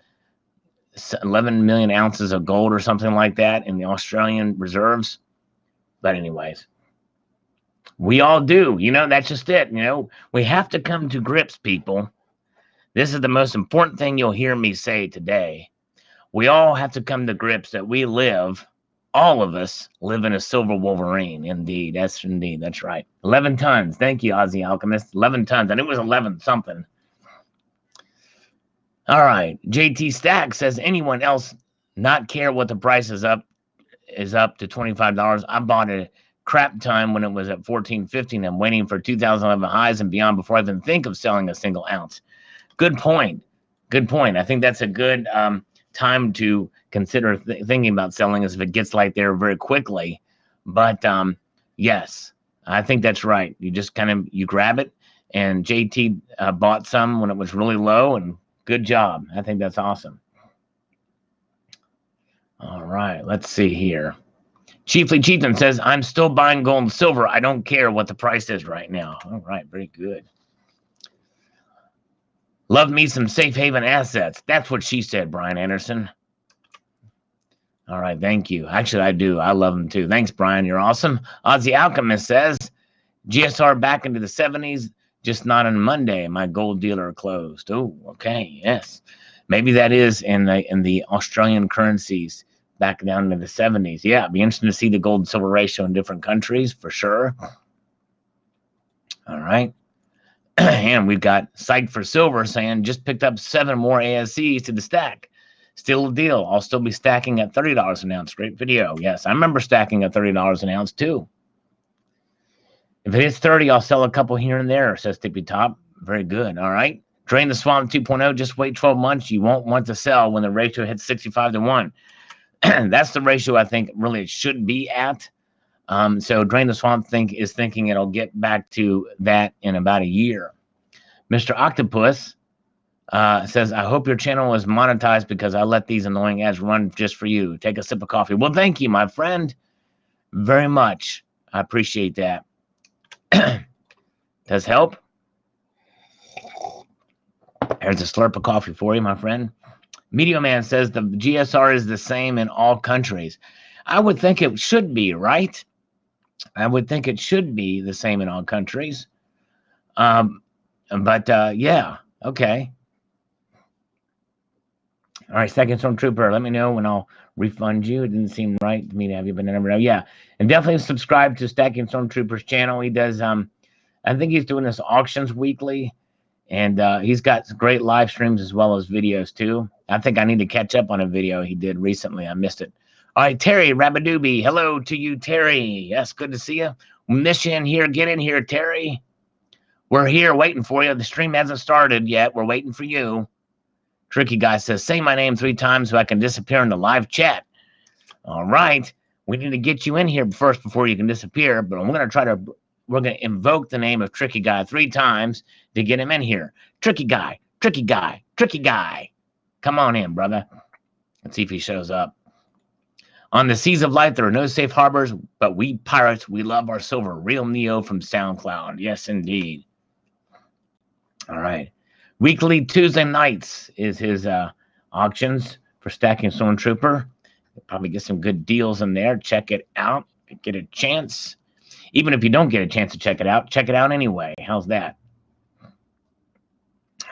million ounces of gold or something like that in the Australian reserves. But anyways, we all do. You know, that's just it. You know, we have to come to grips, people. This is the most important thing you'll hear me say today. We all have to come to grips that we live, all of us live in a silver Wolverine. Indeed, that's right. 11 tons. Thank you, Aussie Alchemist. 11 tons. And it was 11 something. All right. JT Stack says, anyone else not care what the price is up to $25? I bought a crap time when it was at $14.50 and I'm waiting for 2011 highs and beyond before I even think of selling a single ounce. Good point. Good point. I think that's a good time to consider thinking about selling is if it gets like there very quickly. But yes, I think that's right. You just you grab it, and JT bought some when it was really low, and good job. I think that's awesome. All right, let's see here. Chiefly Chieftain says, I'm still buying gold and silver. I don't care what the price is right now. All right, very good. Love me some safe haven assets. That's what she said, Brian Anderson. All right, thank you. Actually, I do. I love them too. Thanks, Brian. You're awesome. Aussie Alchemist says, GSR back into the 70s. just not on Monday. My gold dealer closed. Oh, okay, yes. Maybe that is in the Australian currencies back down to the 70s. Yeah, it'd be interesting to see the gold and silver ratio in different countries for sure. All right. And we've got Psych for Silver saying just picked up 7 more ASCs to the stack. Still a deal. I'll still be stacking at $30 an ounce. Great video. Yes, I remember stacking at $30 an ounce too. If it hits 30, I'll sell a couple here and there, says Tippy Top. Very good. All right. Drain the Swamp 2.0. Just wait 12 months. You won't want to sell when the ratio hits 65 to 1. That's the ratio I think really it should be at. So Drain the Swamp is thinking it'll get back to that in about a year. Mr. Octopus says, I hope your channel is monetized because I let these annoying ads run just for you. Take a sip of coffee. Well, thank you, my friend, very much. I appreciate that. Does help. There's a slurp of coffee for you, my friend. Media Man says the GSR is the same in all countries. I would think it should be, right? I would think it should be the same in all countries. Yeah, okay. All right, Second Stormtrooper, let me know when I'll refund you. It didn't seem right to me to have you, but I never know. Yeah, and definitely subscribe to Stacking Stormtrooper's channel. He does, I think he's doing this auctions weekly, and he's got great live streams as well as videos too. I think I need to catch up on a video he did recently. I missed it. All right, Terry Rabadoobie. Hello to you, Terry. Yes, good to see you. Miss you in here. Get in here, Terry. We're here waiting for you. The stream hasn't started yet. We're waiting for you. Tricky Guy says, say my name 3 times so I can disappear in the live chat. All right. We need to get you in here first before you can disappear, but we're going to invoke the name of Tricky Guy 3 times to get him in here. Tricky Guy, Tricky Guy, Tricky Guy. Come on in, brother. Let's see if he shows up. On the seas of life, there are no safe harbors, but we pirates, we love our silver. Real Neo from SoundCloud. Yes, indeed. All right. Weekly Tuesday nights is his auctions for Stacking Stormtrooper. Probably get some good deals in there. Check it out. Get a chance. Even if you don't get a chance to check it out anyway. How's that?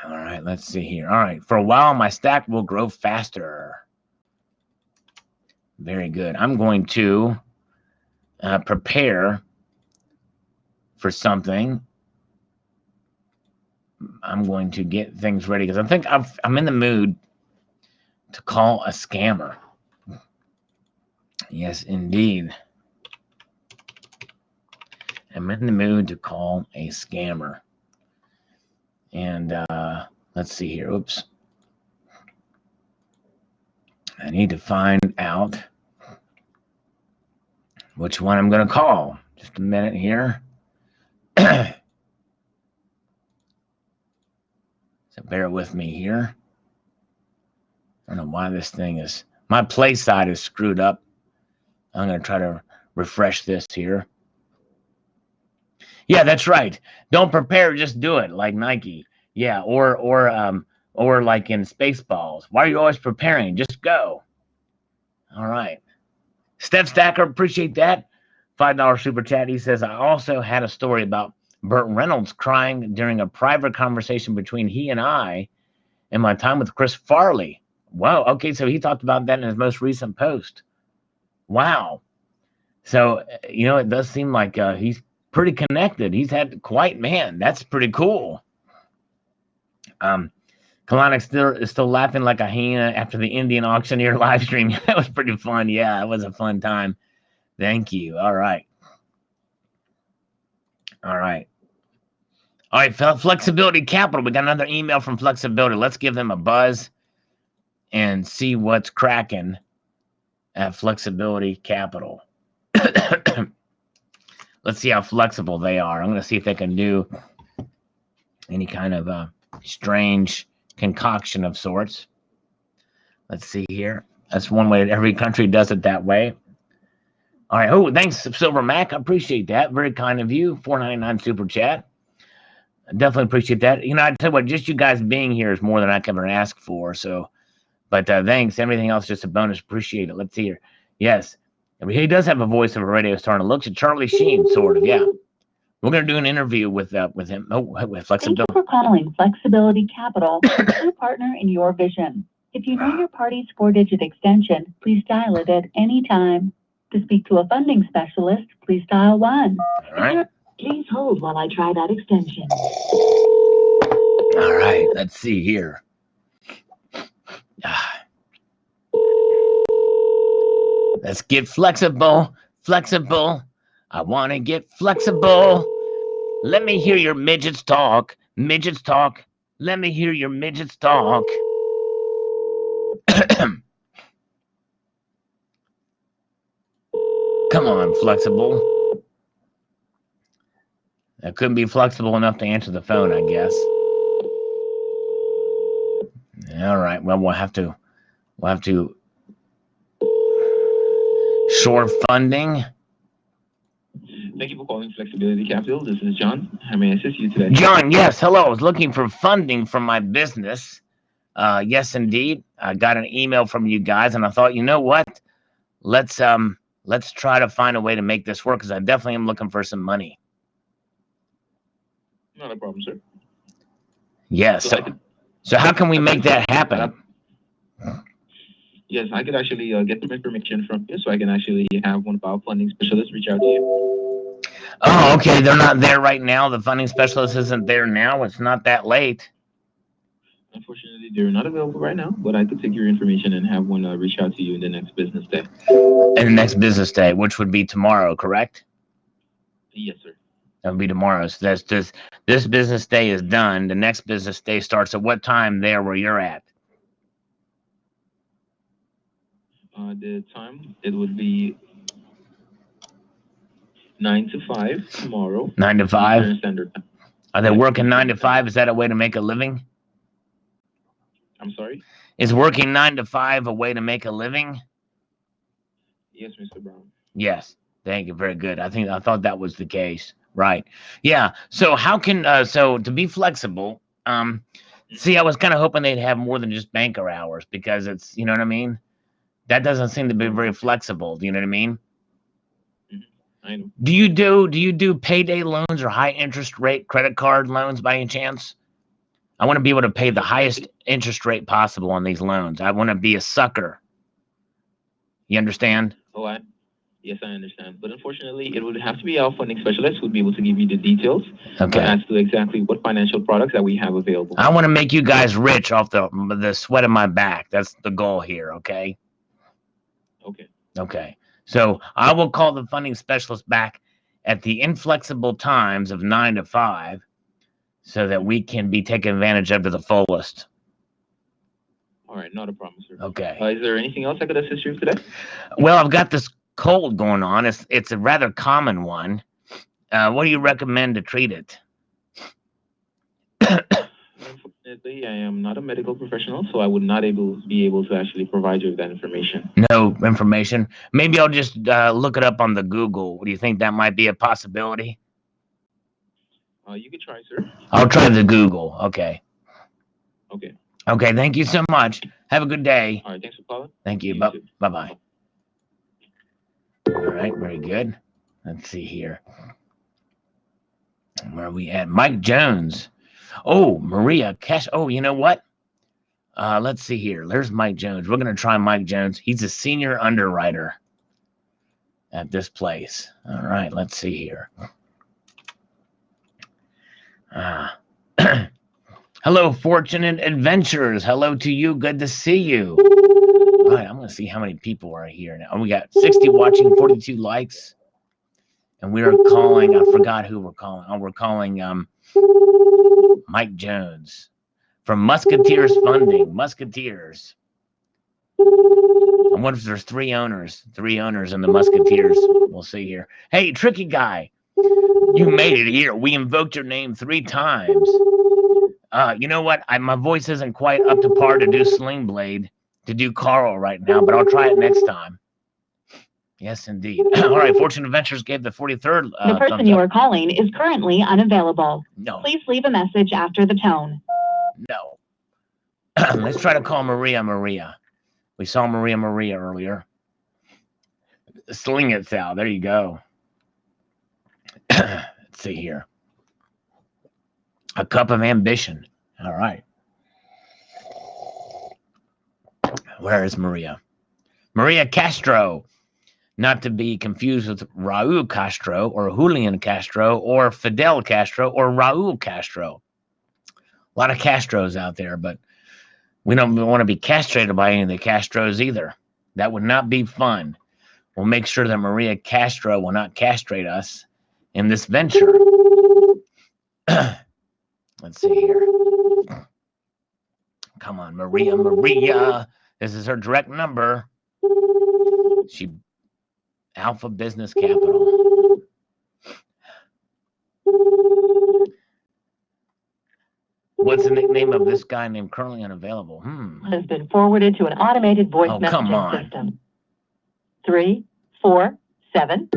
All right, let's see here. All right, for a while, my stack will grow faster. Very good. I'm going to prepare for something. I'm going to get things ready because I think I'm in the mood to call a scammer. Yes, indeed. I'm in the mood to call a scammer. And let's see here. Oops. I need to find out which one I'm going to call. Just a minute here. So bear with me here. I don't know why this thing is... My play side is screwed up. I'm going to try to refresh this here. Yeah, that's right. Don't prepare, just do it, like Nike. Yeah, or like in Spaceballs. Why are you always preparing? Just go. All right. Steph Stacker, appreciate that. $5 super chat. He says, I also had a story about Burt Reynolds crying during a private conversation between he and I in my time with Chris Farley. Wow. Okay, so he talked about that in his most recent post. Wow. So, it does seem like he's pretty connected. He's had quite, man, that's pretty cool. Kalanick is still laughing like a hyena after the Indian auctioneer live stream. That was pretty fun. Yeah, it was a fun time. Thank you. All right. All right. All right, Flexibility Capital. We got another email from Flexibility. Let's give them a buzz and see what's cracking at Flexibility Capital. Let's see how flexible they are. I'm going to see if they can do any kind of strange concoction of sorts. Let's see here. That's one way that every country does it that way. All right. Oh, thanks, Silver Mac. I appreciate that. Very kind of you. $4.99 super chat. I definitely appreciate that. I tell you what, just you guys being here is more than I can ever ask for. So, but thanks. Everything else just a bonus. Appreciate it. Let's see here. Yes. He does have a voice of a radio star, and it looks at Charlie Sheen, sort of. Yeah. We're going to do an interview with him. Oh, with Flexibility. Thank you for calling Flexibility Capital, a true partner in your vision. If you know your party's 4-digit extension, please dial it at any time. To speak to a funding specialist, please dial 1. All right. Please hold while I try that extension. All right. Let's see here. Let's get flexible. Flexible. I want to get flexible. Let me hear your midgets talk. Midgets talk. Let me hear your midgets talk. Come on, flexible. I couldn't be flexible enough to answer the phone, I guess. All right. Well, we'll have to shore funding. Thank you for calling Flexibility Capital. This is John. How may I assist you today? John, yes. Hello. I was looking for funding for my business. Yes, indeed. I got an email from you guys, and I thought, you know what? Let's try to find a way to make this work, because I definitely am looking for some money. Not a problem, sir. Yes. So how can we make that happen? Yes, I could actually get some information from you, so I can actually have one of our funding specialists reach out to you. Oh, okay. They're not there right now. The funding specialist isn't there now. It's not that late. Unfortunately, they're not available right now, but I could take your information and have one reach out to you in the next business day. In the next business day, which would be tomorrow, correct? Yes, sir. That would be tomorrow. So that's just, this business day is done. The next business day starts at what time there where you're at? The time, it would be 9 to 5 tomorrow. 9 to 5? Standard time. Are they working 9 to 5? Is that a way to make a living? I'm sorry? Is working 9 to 5 a way to make a living? Yes, Mr. Brown. Yes. Thank you. Very good. I thought that was the case. Right. Yeah. So how can so to be flexible, see, I was kind of hoping they'd have more than just banker hours, because it's, you know what I mean? That doesn't seem to be very flexible. Do you know what I mean? I know. Do you do payday loans or high interest rate credit card loans by any chance? I want to be able to pay the highest interest rate possible on these loans. I want to be a sucker. You understand? Oh, yes, I understand. But unfortunately, it would have to be our funding specialist who would be able to give you the details as to exactly what financial products that we have available. I want to make you guys rich off the sweat of my back. That's the goal here, okay? Okay. So I will call the funding specialist back at the inflexible times of 9 to 5 so that we can be taken advantage of to the fullest. All right, not a problem, sir. Okay. Is there anything else I could assist you with today? Well, I've got this cold going on. It's a rather common one. What do you recommend to treat it? Unfortunately, I am not a medical professional, so I would not be able to actually provide you with that information. No information? Maybe I'll just look it up on the Google. Do you think that might be a possibility? You could try, sir. I'll try the Google. Okay. Okay. Okay, thank you so much. Have a good day. All right, thanks for calling. Thank you. Bye-bye. All right, very good. Let's see here. Where are we at? Mike Jones. Oh, Maria Cash. Oh, you know what? Let's see here. There's Mike Jones. We're going to try Mike Jones. He's a senior underwriter at this place. All right, let's see here. Hello, Fortunate Adventures. Hello to you. Good to see you. All right, I'm going to see how many people are here now. Oh, we got 60 watching, 42 likes. And we are calling, I forgot who we're calling. Oh, we're calling Mike Jones from Musketeers Funding. Musketeers. I wonder if there's three owners in the Musketeers. We'll see here. Hey, Tricky Guy, you made it here. We invoked your name 3 times. You know what? My voice isn't quite up to par to do Sling Blade, to do Carl right now, but I'll try it next time. Yes, indeed. All right, Fortune Adventures gave the 43rd. The person you are calling is currently unavailable. No. Please leave a message after the tone. No. Let's try to call Maria. We saw Maria earlier. Sling it, Sal. There you go. Let's Let's see here. A cup of ambition. All right. Where is Maria? Maria Castro. Not to be confused with Raul Castro or Julian Castro or Fidel Castro or Raul Castro. A lot of Castros out there, but we don't want to be castrated by any of the Castros either. That would not be fun. We'll make sure that Maria Castro will not castrate us in this venture. Let's see here. Come on, Maria. This is her direct number. She Alpha Business Capital. What's the nickname of this guy named currently unavailable? Has been forwarded to an automated voice messaging system. 347.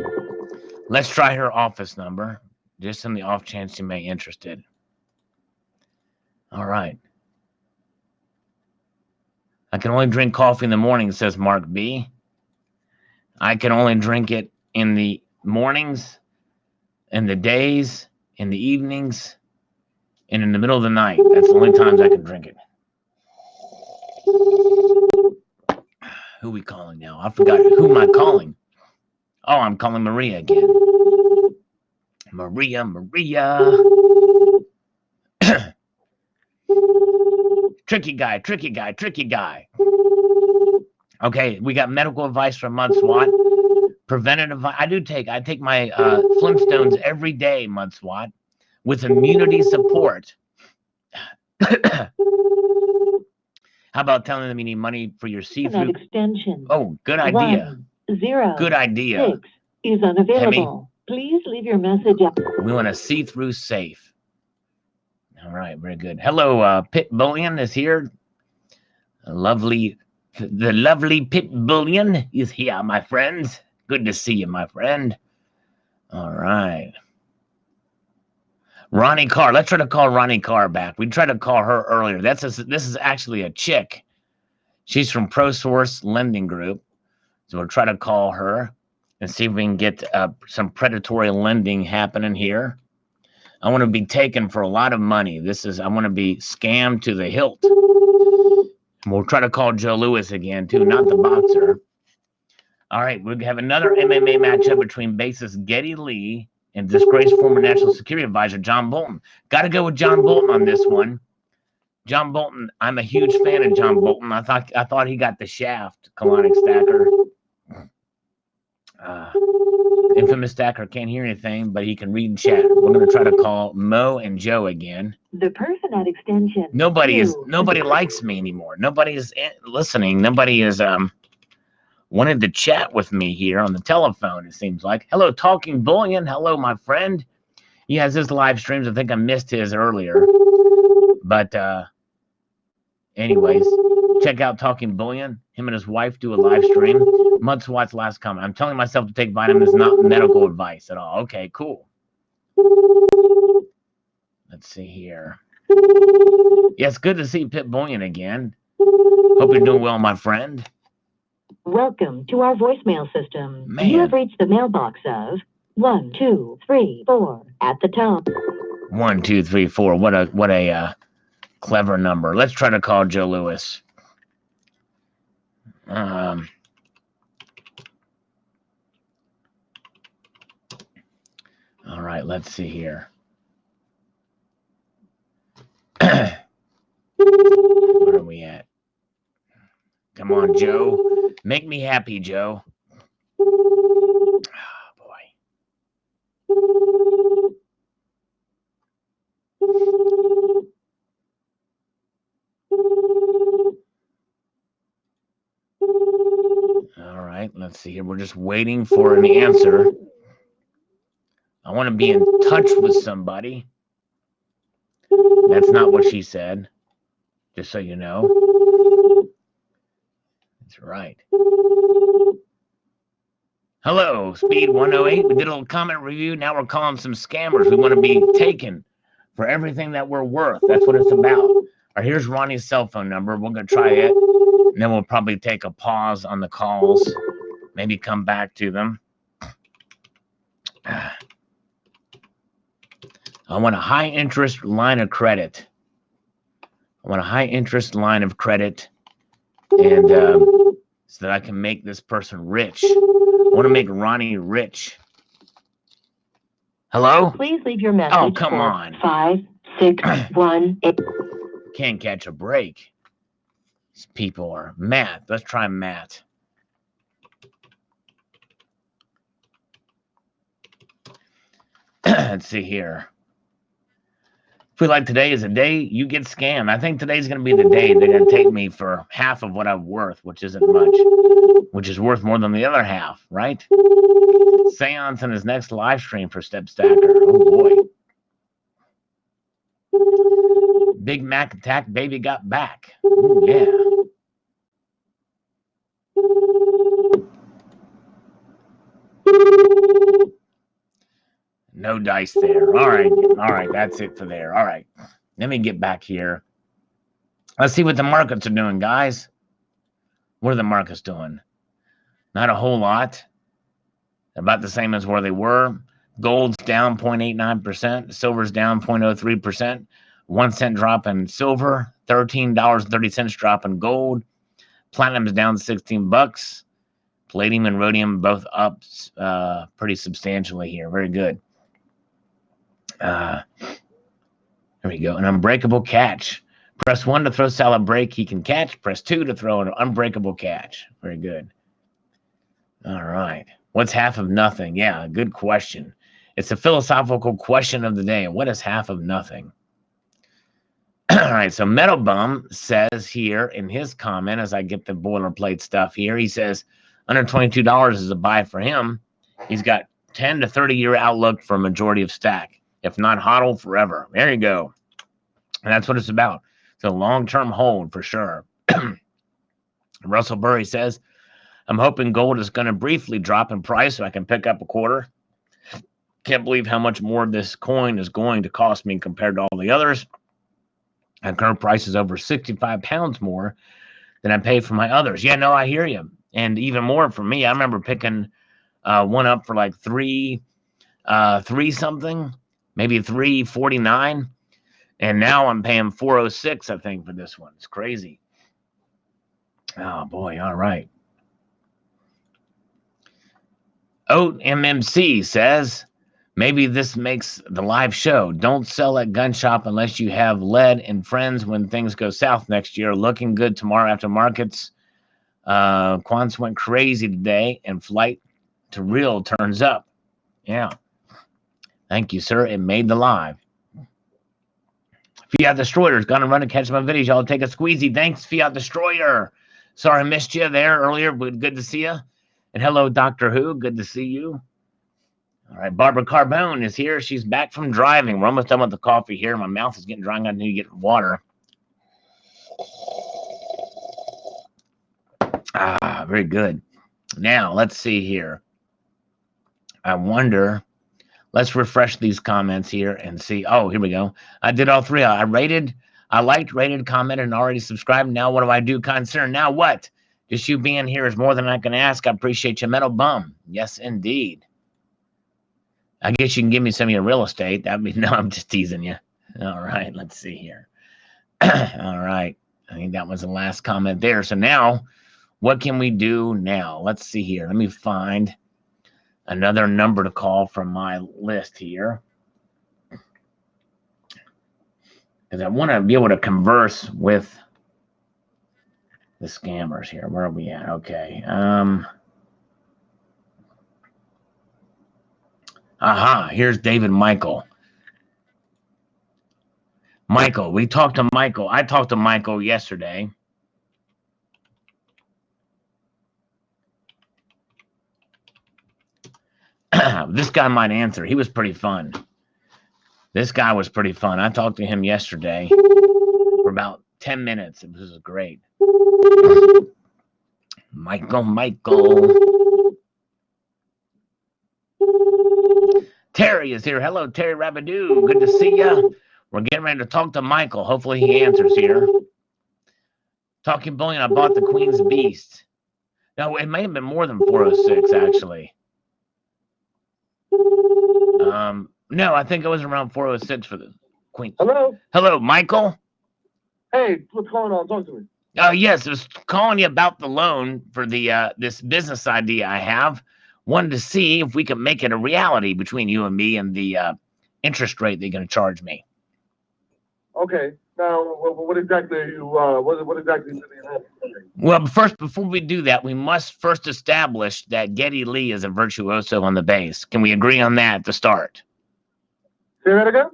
Let's try her office number, just in the off chance you may be interested. All right. I can only drink coffee in the morning, says Mark B. I can only drink it in the mornings, in the days, in the evenings, and in the middle of the night. That's the only times I can drink it. Who are we calling now? I forgot. Who am I calling? Oh, I'm calling Maria again. Maria. Tricky guy. Okay, we got medical advice from Mudswat. Preventative. I take my Flintstones every day, Mudswat, with immunity support. How about telling them you need money for your see-through extension? Oh, good idea. 10. Good idea. 6 is unavailable. Please leave your message up. We want a see-through safe. All right, very good. Hello, Pit Bullion is here. The lovely Pit Bullion is here, my friends. Good to see you, my friend. All right. Ronnie Carr. Let's try to call Ronnie Carr back. We tried to call her earlier. This is actually a chick. She's from ProSource Lending Group. So we'll try to call her and see if we can get some predatory lending happening here. I want to be taken for a lot of money. I want to be scammed to the hilt. We'll try to call Joe Louis again, too, not the boxer. All right, we have another MMA matchup between bassist Geddy Lee and disgraced former National Security Advisor John Bolton. Got to go with John Bolton on this one. John Bolton, I'm a huge fan of John Bolton. I thought he got the shaft, colonic stacker. Infamous stacker can't hear anything, but he can read and chat. We're going to try to call Mo and Joe again. The person at extension. Nobody likes me anymore. Nobody is listening. Nobody is wanted to chat with me here on the telephone, it seems like. Hello, Talking Bullion. Hello, my friend. He has his live streams. I think I missed his earlier. But anyways, check out Talking Bullion. Him and his wife do a live stream. Mudswat's last comment. I'm telling myself to take vitamins, not medical advice at all. Okay, cool. Let's see here. Yes, good to see Pit Bullion again. Hope you're doing well, my friend. Welcome to our voicemail system. Man. You have reached the mailbox of 1, 2, 3, 4 at the top. 1, 2, 3, 4. What a clever number. Let's try to call Joe Louis. All right, let's see here. Where are we at? Come on, Joe. Make me happy, Joe. Oh, boy. All right, let's see here. We're just waiting for an answer. I want to be in touch with somebody. That's not what she said, just so you know. That's right. Hello, Speed 108. We did a little comment review. Now we're calling some scammers. We want to be taken for everything that we're worth. That's what it's about. All right, here's Ronnie's cell phone number. We're going to try it, and then we'll probably take a pause on the calls, maybe come back to them. I want a high interest line of credit. I want a high interest line of credit, and so that I can make this person rich. I want to make Ronnie rich. Hello? Please leave your message. Oh, come on. 5618. Can't catch a break. These people are Matt. Let's try Matt. Let's see here. Feel like today is a day you get scammed. I think today's going to be the day they're going to take me for half of what I'm worth, which isn't much, which is worth more than the other half, right? Seance in his next live stream for Step Stacker. Oh, boy. Big Mac attack, baby got back. Ooh, yeah. No dice there. All right, that's it for there. All right, let me get back here. Let's see what the markets are doing, guys. What are the markets doing? Not a whole lot. About the same as where they were. Gold's down 0.89%. Silver's down 0.03%. 1 cent drop in silver. $13.30 drop in gold. Platinum's down $16. Palladium and rhodium both up pretty substantially here. Very good. There we go. An unbreakable catch. Press 1 to throw solid break. He can catch. Press 2 to throw an unbreakable catch. Very good. All right. What's half of nothing? Yeah, good question. It's a philosophical question of the day. What is half of nothing? All right. So Metal Bum says here in his comment, as I get the boilerplate stuff here, he says under $22 is a buy for him. He's got 10 to 30 year outlook for a majority of stack. If not hodl forever. There you go. And that's what it's about. It's a long-term hold for sure. Russell Burry says, I'm hoping gold is going to briefly drop in price so I can pick up a quarter. Can't believe how much more this coin is going to cost me compared to all the others. And current price is over 65 pounds more than I pay for my others. Yeah, no, I hear you. And even more for me. I remember picking one up for like three something. Maybe $349, and now I'm paying $406, I think, for this one. It's crazy. Oh boy! All right. Oat MMC says maybe this makes the live show. Don't sell at gun shop unless you have lead and friends when things go south next year. Looking good tomorrow after markets. Quants went crazy today, and flight to real turns up. Yeah. Thank you, sir. It made the live. Fiat Destroyer's gonna run and catch my videos. Y'all take a squeezy. Thanks, Fiat Destroyer. Sorry I missed you there earlier, but good to see you. And hello, Doctor Who. Good to see you. All right, Barbara Carbone is here. She's back from driving. We're almost done with the coffee here. My mouth is getting dry. I need to get water. Ah, very good. Now, let's see here. I wonder... Let's refresh these comments here and see. Oh, here we go. I did all three. I liked, rated, commented, and already subscribed. Now what do I do, kind sir? Now what? Just you being here is more than I can ask. I appreciate you, Metal Bum. Yes, indeed. I guess you can give me some of your real estate. That means no, I'm just teasing you. All right, let's see here. All right. I think that was the last comment there. So now, what can we do now? Let's see here. Let me find another number to call from my list here, because I want to be able to converse with the scammers here. Where are we at? Okay. Aha, here's David Michael. Michael, we talked to Michael. I talked to Michael yesterday. This guy might answer. He was pretty fun. This guy was pretty fun. I talked to him yesterday for about 10 minutes. It was great. Michael. Terry is here. Hello, Terry Rabidoo. Good to see you. We're getting ready to talk to Michael. Hopefully he answers here. Talking bullion, I bought the Queen's Beast. No, it may have been more than 406, actually. No, I think it was around 406 for the Queens. Hello? Hello, Michael? Hey, what's going on? Talk to me. Yes, I was calling you about the loan for the this business idea I have. Wanted to see if we could make it a reality between you and me and the interest rate they're going to charge me. Okay. Now, what exactly are you, what exactly do you have? Well, first, before we do that, we must first establish that Geddy Lee is a virtuoso on the bass. Can we agree on that at the start? Say that again?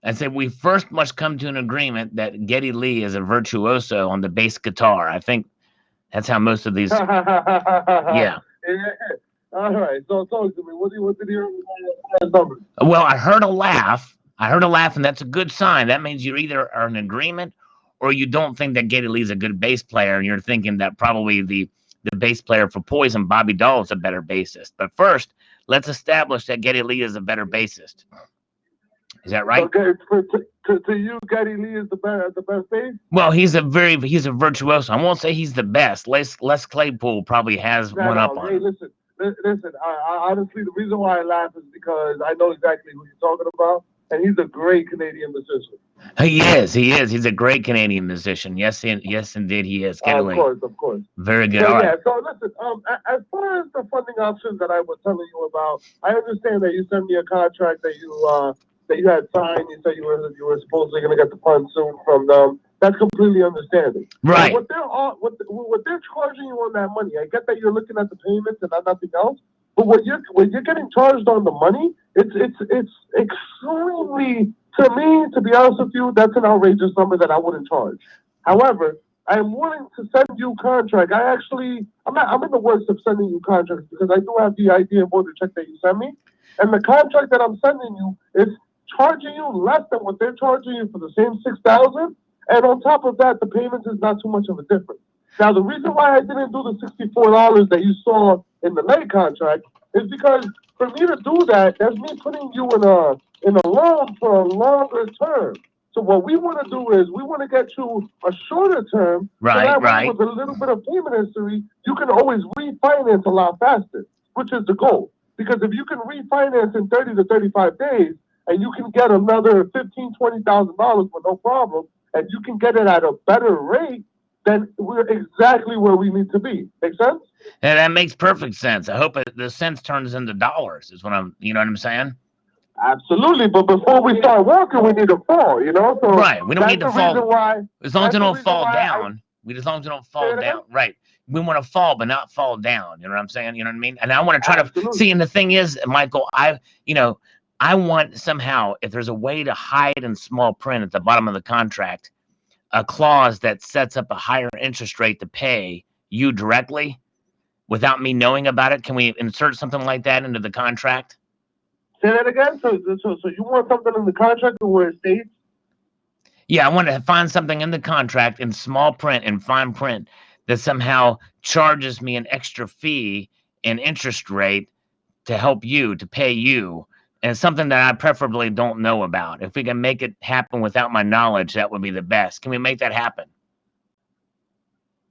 I said we first must come to an agreement that Geddy Lee is a virtuoso on the bass guitar. I think that's how most of these. Yeah. All right. So talk to me. What did you hear numbers? Well, I heard a laugh. And that's a good sign. That means you either are in agreement or you don't think that Geddy Lee's a good bass player, and you're thinking that probably the bass player for Poison, Bobby Dahl, is a better bassist. But first, let's establish that Geddy Lee is a better bassist. Is that right? Okay, to you, Geddy Lee is the best bass? Well, he's a virtuoso. I won't say he's the best. Les Claypool probably has one up on him. Listen. I honestly, the reason why I laugh is because I know exactly who you're talking about, and he's a great Canadian musician. He is. He's a great Canadian musician. Yes, indeed, he is. Of course. Very good. So, All yeah. right. So listen. As far as the funding options that I was telling you about, I understand that you sent me a contract that you had signed. You said you were supposedly going to get the funds soon from them. That's completely understanding. Right. What they're charging you on that money, I get that you're looking at the payments and nothing else. But when you're getting charged on the money, it's extremely, to me, to be honest with you, that's an outrageous number that I wouldn't charge. However, I am willing to send you contract. I'm in the works of sending you contracts because I do have the idea of the check that you send me, and the contract that I'm sending you is charging you less than what they're charging you for the same $6,000, and on top of that, the payments is not too much of a difference. Now, the reason why I didn't do the $64 that you saw in the May contract is because for me to do that, that's me putting you in a loan for a longer term. So what we want to do is we want to get you a shorter term. Right. With a little bit of payment history, you can always refinance a lot faster, which is the goal. Because if you can refinance in 30 to 35 days, and you can get another $15,000, $20,000 with no problem, and you can get it at a better rate, then we're exactly where we need to be. Make sense? Yeah, that makes perfect sense. I hope the sense turns into dollars. Is what you know what I'm saying? Absolutely, but before we start walking, we need to fall. So right. We don't need to fall. Why, as long as we don't fall down. As long as we don't fall down. Right. We want to fall, but not fall down. You know what I'm saying? You know what I mean? And I want to try to see. And the thing is, Michael, I want somehow, if there's a way to hide in small print at the bottom of the contract, a clause that sets up a higher interest rate to pay you directly without me knowing about it. Can we insert something like that into the contract? Say that again? So you want something in the contract where it states? Yeah, I want to find something in the contract in small print and fine print that somehow charges me an extra fee and interest rate to help you, to pay you. And something that I preferably don't know about. If we can make it happen without my knowledge, that would be the best. Can we make that happen?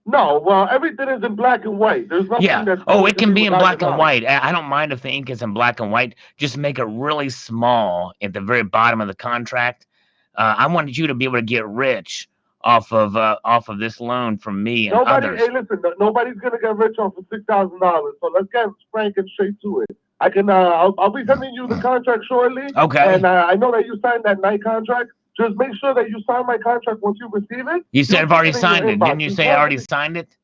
No, well, everything is in black and white. There's nothing that's... Oh, it can be in black and white. I don't mind if the ink is in black and white. Just make it really small at the very bottom of the contract. I wanted you to be able to get rich off of this loan from me and others. Hey, listen, nobody's going to get rich off of $6,000. So let's get frank and straight to it. I can. I'll be sending you the contract shortly. Okay. And I know that you signed that night contract. Just make sure that you sign my contract once you receive it. You said I've already signed it. Didn't you say I already signed it?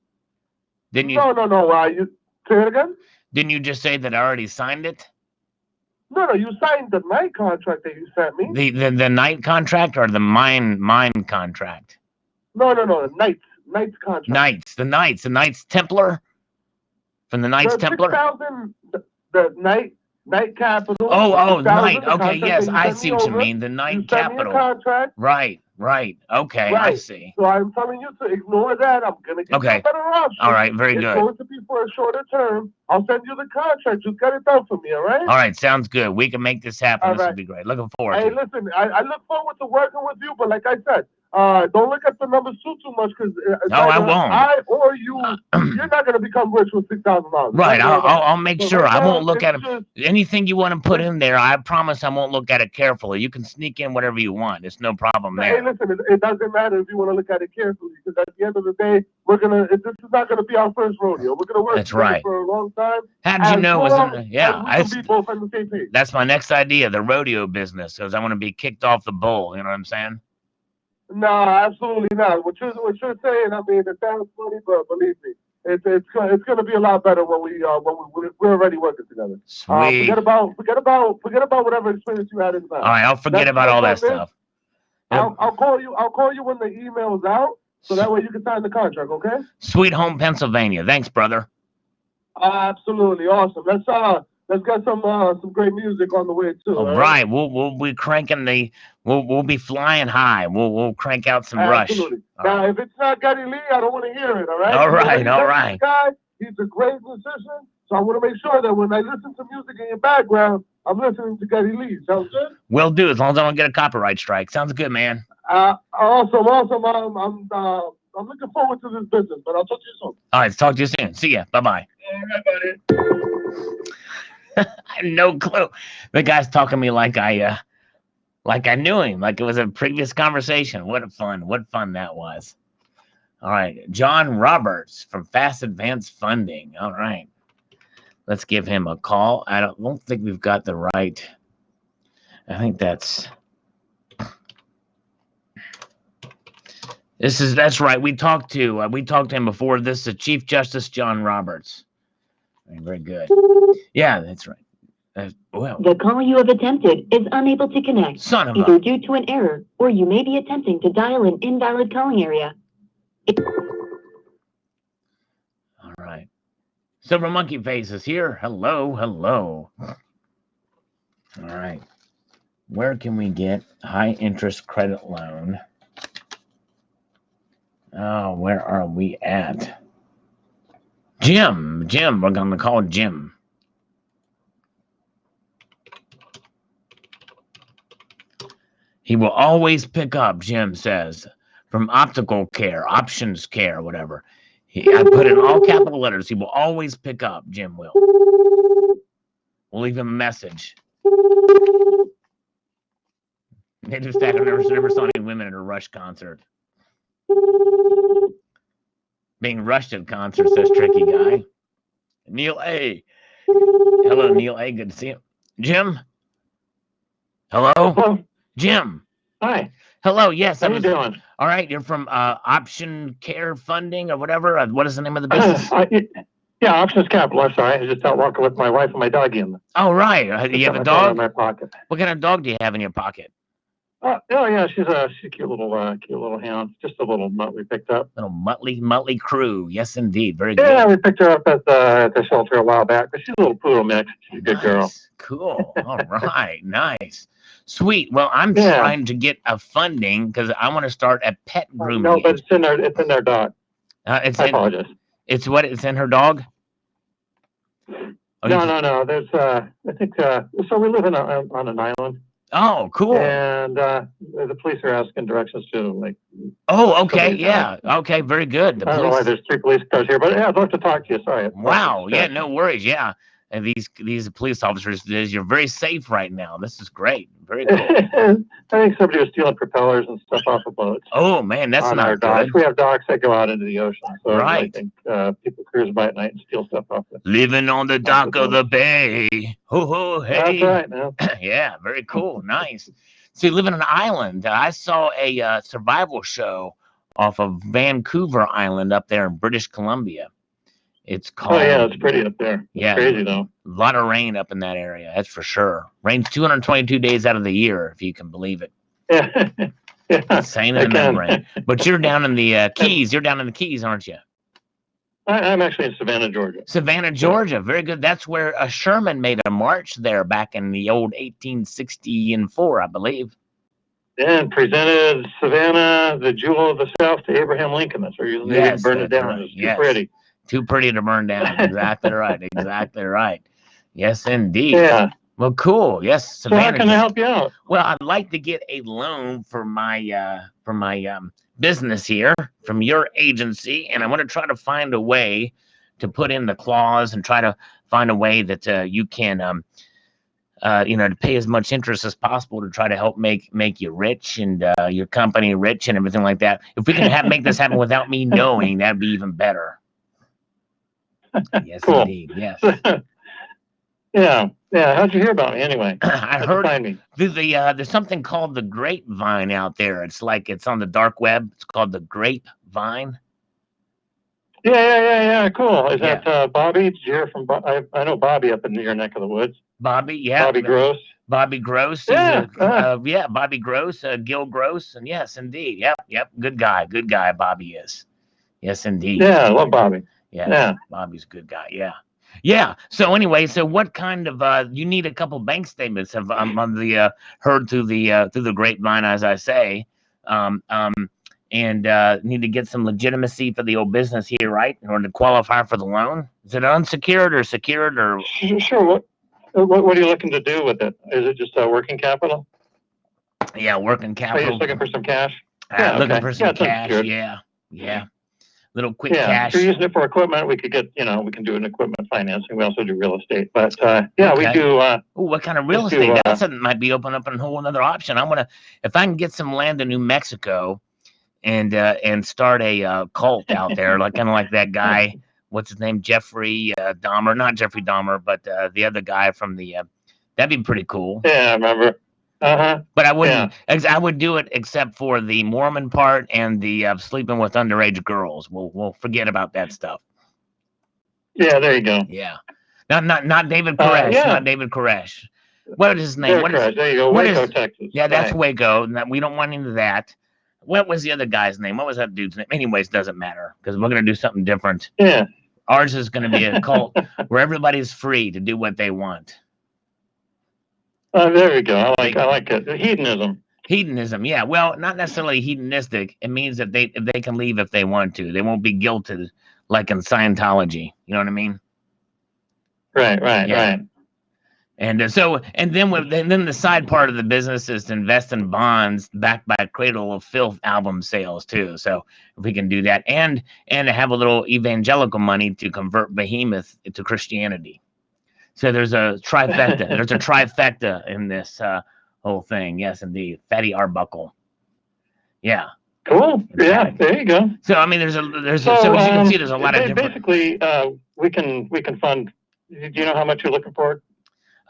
Didn't you? No. You say it again. Didn't you just say that I already signed it? No. You signed the night contract that you sent me. The night contract or the mine contract? No. The Knights contract. The Knights Templar. From the Knights Templar. 6,000. The night capital. Oh, night. Okay, yes, I see what you mean. The night capital. Contract. Right. Okay, I see. So I'm telling you to ignore that. I'm gonna give you a better option. All right, very good. It's going to be for a shorter term. I'll send you the contract. Just get it done for me, all right? All right, sounds good. We can make this happen. This would be great. Looking forward. Hey, listen, I look forward to working with you, but like I said, don't look at the numbers too much because no, I won't. I or you, you're not going to become rich with $6,000. Right. I'll make sure. Right I now, won't look at it. just- Anything you want to put in there, I promise I won't look at it carefully. You can sneak in whatever you want. It's no problem Hey, there. listen, it doesn't matter if you want to look at it carefully because at the end of the day, this is not going to be our first rodeo. We're going to work That's together right. for a long time. How did you know it was? Yeah, we can be both on the same page. that's my next idea, the rodeo business, because I want to be kicked off the bull. You know what I'm saying? No, absolutely not. What you're saying, I mean, it sounds funny, but believe me, it's going to be a lot better when we're already working together. Sweet. Forget about whatever experience you had in the past. All right, I'll forget about all that stuff. I'll call you when the email's out, so that way you can sign the contract. Okay? Sweet home, Pennsylvania. Thanks, brother. Absolutely awesome. Let's get some great music on the way too. All right, we'll be cranking we'll be flying high. We'll crank out some Absolutely. Rush. Now, if it's not Geddy Lee, I don't want to hear it. All right. All right. This guy, he's a great musician, so I want to make sure that when I listen to music in your background, I'm listening to Geddy Lee. Sounds good? Will do, as long as I don't get a copyright strike. Sounds good, man. Awesome. I'm looking forward to this business, but I'll talk to you soon. All right, talk to you soon. See ya. Bye-bye. All right, buddy. I had no clue. The guy's talking to me like I knew him, like it was a previous conversation. What fun that was. All right, John Roberts from Fast Advance Funding. All right, let's give him a call. I don't think we've got the right. I think that's right. We talked to him before. This is Chief Justice John Roberts. Very good. Yeah, that's right. Well, the call you have attempted is unable to connect, son of either due to an error or you may be attempting to dial an invalid calling area. All right. Silver Monkey Face is here. Hello. All right. Where can we get high interest credit loan? Oh, where are we at? Jim, we're going to call Jim. He will always pick up, Jim says, from optical care, options care, whatever. I put in all capital letters. He will always pick up, Jim will. We'll leave him a message. Native Stack, I've never saw any women at a Rush concert. Being rushed at concert, says Tricky Guy. Neil A. Hello, Neil A. Good to see you. Jim? Hello? Jim. Hi. Hello, yes. How you doing? All right, you're from Option Care Funding or whatever. What is the name of the business? Yeah, Options Capital. I'm sorry. I was just out walking with my wife and my doggy in the. Oh, right. You have a In dog? my pocket. What kind of dog do you have in your pocket? Oh yeah, she's a cute little hound. Just a little mutt we picked up. Little Muttley crew. Yes, indeed. Very good. Yeah, we picked her up at the shelter a while back. But she's a little poodle mix. She's a good girl. Cool. All right. Nice. Sweet. Well, I'm trying to get a funding because I want to start a pet grooming. No, but it's in their dog. I apologize. It's what? It's in her dog? No. There's I think so. We live on an island. Oh, cool. And the police are asking directions to like. Oh, okay. Yeah. Okay. Very good. I don't know why there's 3 police cars here, but yeah, I'd love to talk to you. Sorry. Wow. Yeah. No worries. Yeah. And these police officers, you're very safe right now. This is great. Very cool. I think somebody was stealing propellers and stuff off of boats. Oh man, that's not our good. Docks. We have docks that go out into the ocean. So right. I think people cruise by at night and steal stuff off the. Living on the dock of the bay. Ho ho hey. That's right, man. Yeah, very cool. Nice. So you live in an island. I saw a survival show off of Vancouver Island up there in British Columbia. It's called. Oh yeah, it's pretty up there. It's crazy though. A lot of rain up in that area. That's for sure. Rains 222 days out of the year, if you can believe it. Yeah. Yeah. Insane in the rain. But you're down in the Keys. You're down in the Keys, aren't you? I'm actually in Savannah, Georgia. Savannah, Georgia. Very good. That's where Sherman made a march there back in the old 1864, I believe. And presented Savannah, the jewel of the South, to Abraham Lincoln. That's where they didn't burn it down. Right. It was too pretty. Too pretty to burn down. Exactly right. Exactly right. Yes, indeed. Yeah. Well, cool. Yes, So how Savannah. can I help you out? Well, I'd like to get a loan for my business here from your agency, and I want to try to find a way to put in the clause and try to find a way that you can to pay as much interest as possible to try to help make you rich and your company rich and everything like that. If we can make this happen without me knowing, that'd be even better. Yes, Cool. indeed. Yes. Yeah. How'd you hear about me anyway? I heard find me. there's something called the grapevine out there. It's on the dark web. It's called the grapevine. Yeah. Cool. Is Yeah. that Bobby? Did you hear from I know Bobby up in your neck of the woods. Bobby, yeah. Bobby Gross. Bobby Gross. Yeah. Bobby Gross, Gil Gross, and yes, indeed. Yep. Good guy, Bobby is. Yes, indeed. Yeah, I love Bobby. Yeah. Bobby's a good guy. Yeah. So anyway, what kind of you need a couple bank statements of on the heard through the grapevine, as I say, and need to get some legitimacy for the old business here, right? In order to qualify for the loan. Is it unsecured or secured or? Sure. What are you looking to do with it? Is it just working capital? Yeah, working Are you capital. just looking for some cash? Looking for some it's cash. unsecured. Yeah. Little quick Yeah, cash. if you're using it for equipment, we could get, we can do an equipment financing. We also do real estate, but we Okay. do. Ooh, what kind of real let's estate? do, That's something might be opening up a whole another option. If I can get some land in New Mexico, and start a cult out there, like kind of like that guy. What's his name? Jeffrey Dahmer, not Jeffrey Dahmer, but the other guy from the. That'd be pretty cool. Yeah, I remember. But I wouldn't. I would do it except for the Mormon part and the sleeping with underage girls. We'll forget about that stuff. Yeah, there you go. Yeah, not David Koresh. Not David Koresh. What is his name? There you go. Waco, Texas. Yeah, that's right. Waco. We don't want into that. What was the other guy's name? What was that dude's name? Anyways, doesn't matter because we're gonna do something different. Yeah. Ours is gonna be a cult where everybody's free to do what they want. There we go. I like it. Hedonism. Hedonism, yeah. Well, not necessarily hedonistic. It means that if they can leave if they want to. They won't be guilted like in Scientology. You know what I mean? Right. And then the side part of the business is to invest in bonds backed by Cradle of Filth album sales too. So if we can do that and have a little evangelical money to convert Behemoth to Christianity. So there's a trifecta. There's a trifecta in this whole thing. Yes, indeed. Fatty Arbuckle. Yeah. Cool. Yeah. There you go. So I mean, so as you can see, there's a lot of different. Basically, we can fund. Do you know how much you're looking for?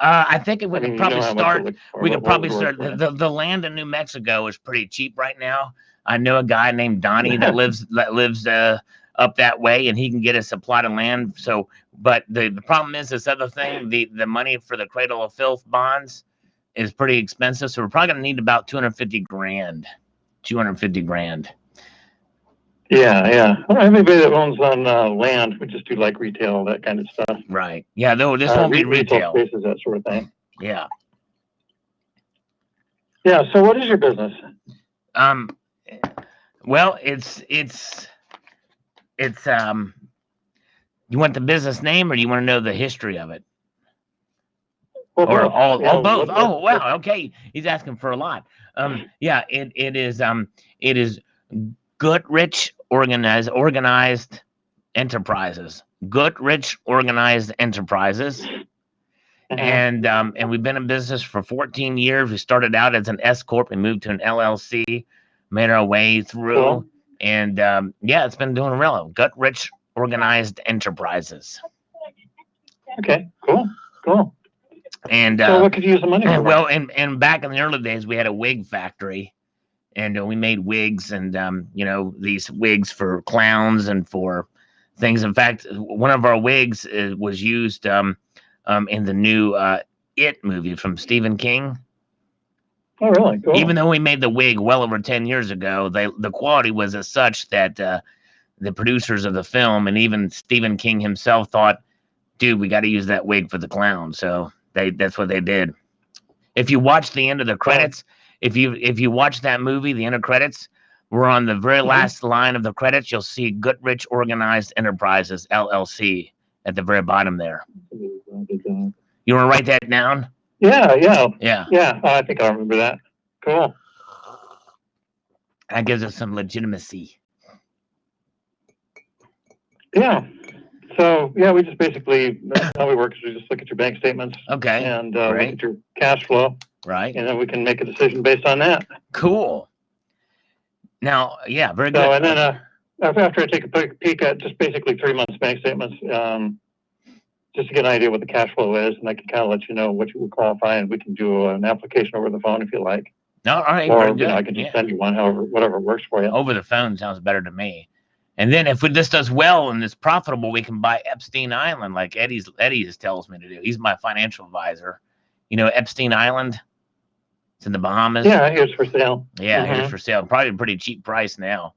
I think it would probably start. We could probably start. The land in New Mexico is pretty cheap right now. I know a guy named Donnie that lives up that way, and he can get us a plot of land. So, but the problem is this other thing. The money for the Cradle of Filth bonds is pretty expensive. So we're probably gonna need about $250,000. $250,000. Yeah. Well, everybody that owns on land would just do like retail, that kind of stuff. Right. Yeah. Though this won't be retail. Spaces, that sort of thing. Yeah. Yeah. So, what is your business? Well, it's you want the business name or do you want to know the history of it? Well, or both. Both. Oh, wow. Okay. He's asking for a lot. Yeah, it is Goodrich organized enterprises. Goodrich organized enterprises. And we've been in business for 14 years. We started out as an S corp and moved to an LLC, made our way through. Cool. And it's been doing real. Goodrich organized enterprises. Okay, cool. And so what could you use the money for? Well, and back in the early days, we had a wig factory, and we made wigs, and these wigs for clowns and for things. In fact, one of our wigs was used in the new It movie from Stephen King. Oh, really? Cool. Even though we made the wig well over 10 years ago, the quality was as such that the producers of the film and even Stephen King himself thought, dude, we got to use that wig for the clown. So that's what they did. If you watch the end of the credits, if you watch that movie, the end of credits, we're on the very last line of the credits. You'll see Goodrich Organized Enterprises LLC at the very bottom there. You want to write that down? Yeah. Yeah. I think I remember that. Cool. That gives us some legitimacy. Yeah. So yeah, we just basically how we work is we just look at your bank statements. Okay. And look great. at your cash flow. Right. And then we can make a decision based on that. Cool. Now, yeah, very good. So and then after I take a peek at just basically 3 months bank statements, just to get an idea what the cash flow is, and I can kind of let you know what you would qualify, and we can do an application over the phone if you like. No, all right. Or very good. I can just send you one, whatever works for you. Over the phone sounds better to me. And then if this does well and it's profitable, we can buy Epstein Island like Eddie tells me to do. He's my financial advisor. You know Epstein Island? It's in the Bahamas. Yeah, here's for sale. Yeah, here's for sale. Probably a pretty cheap price now.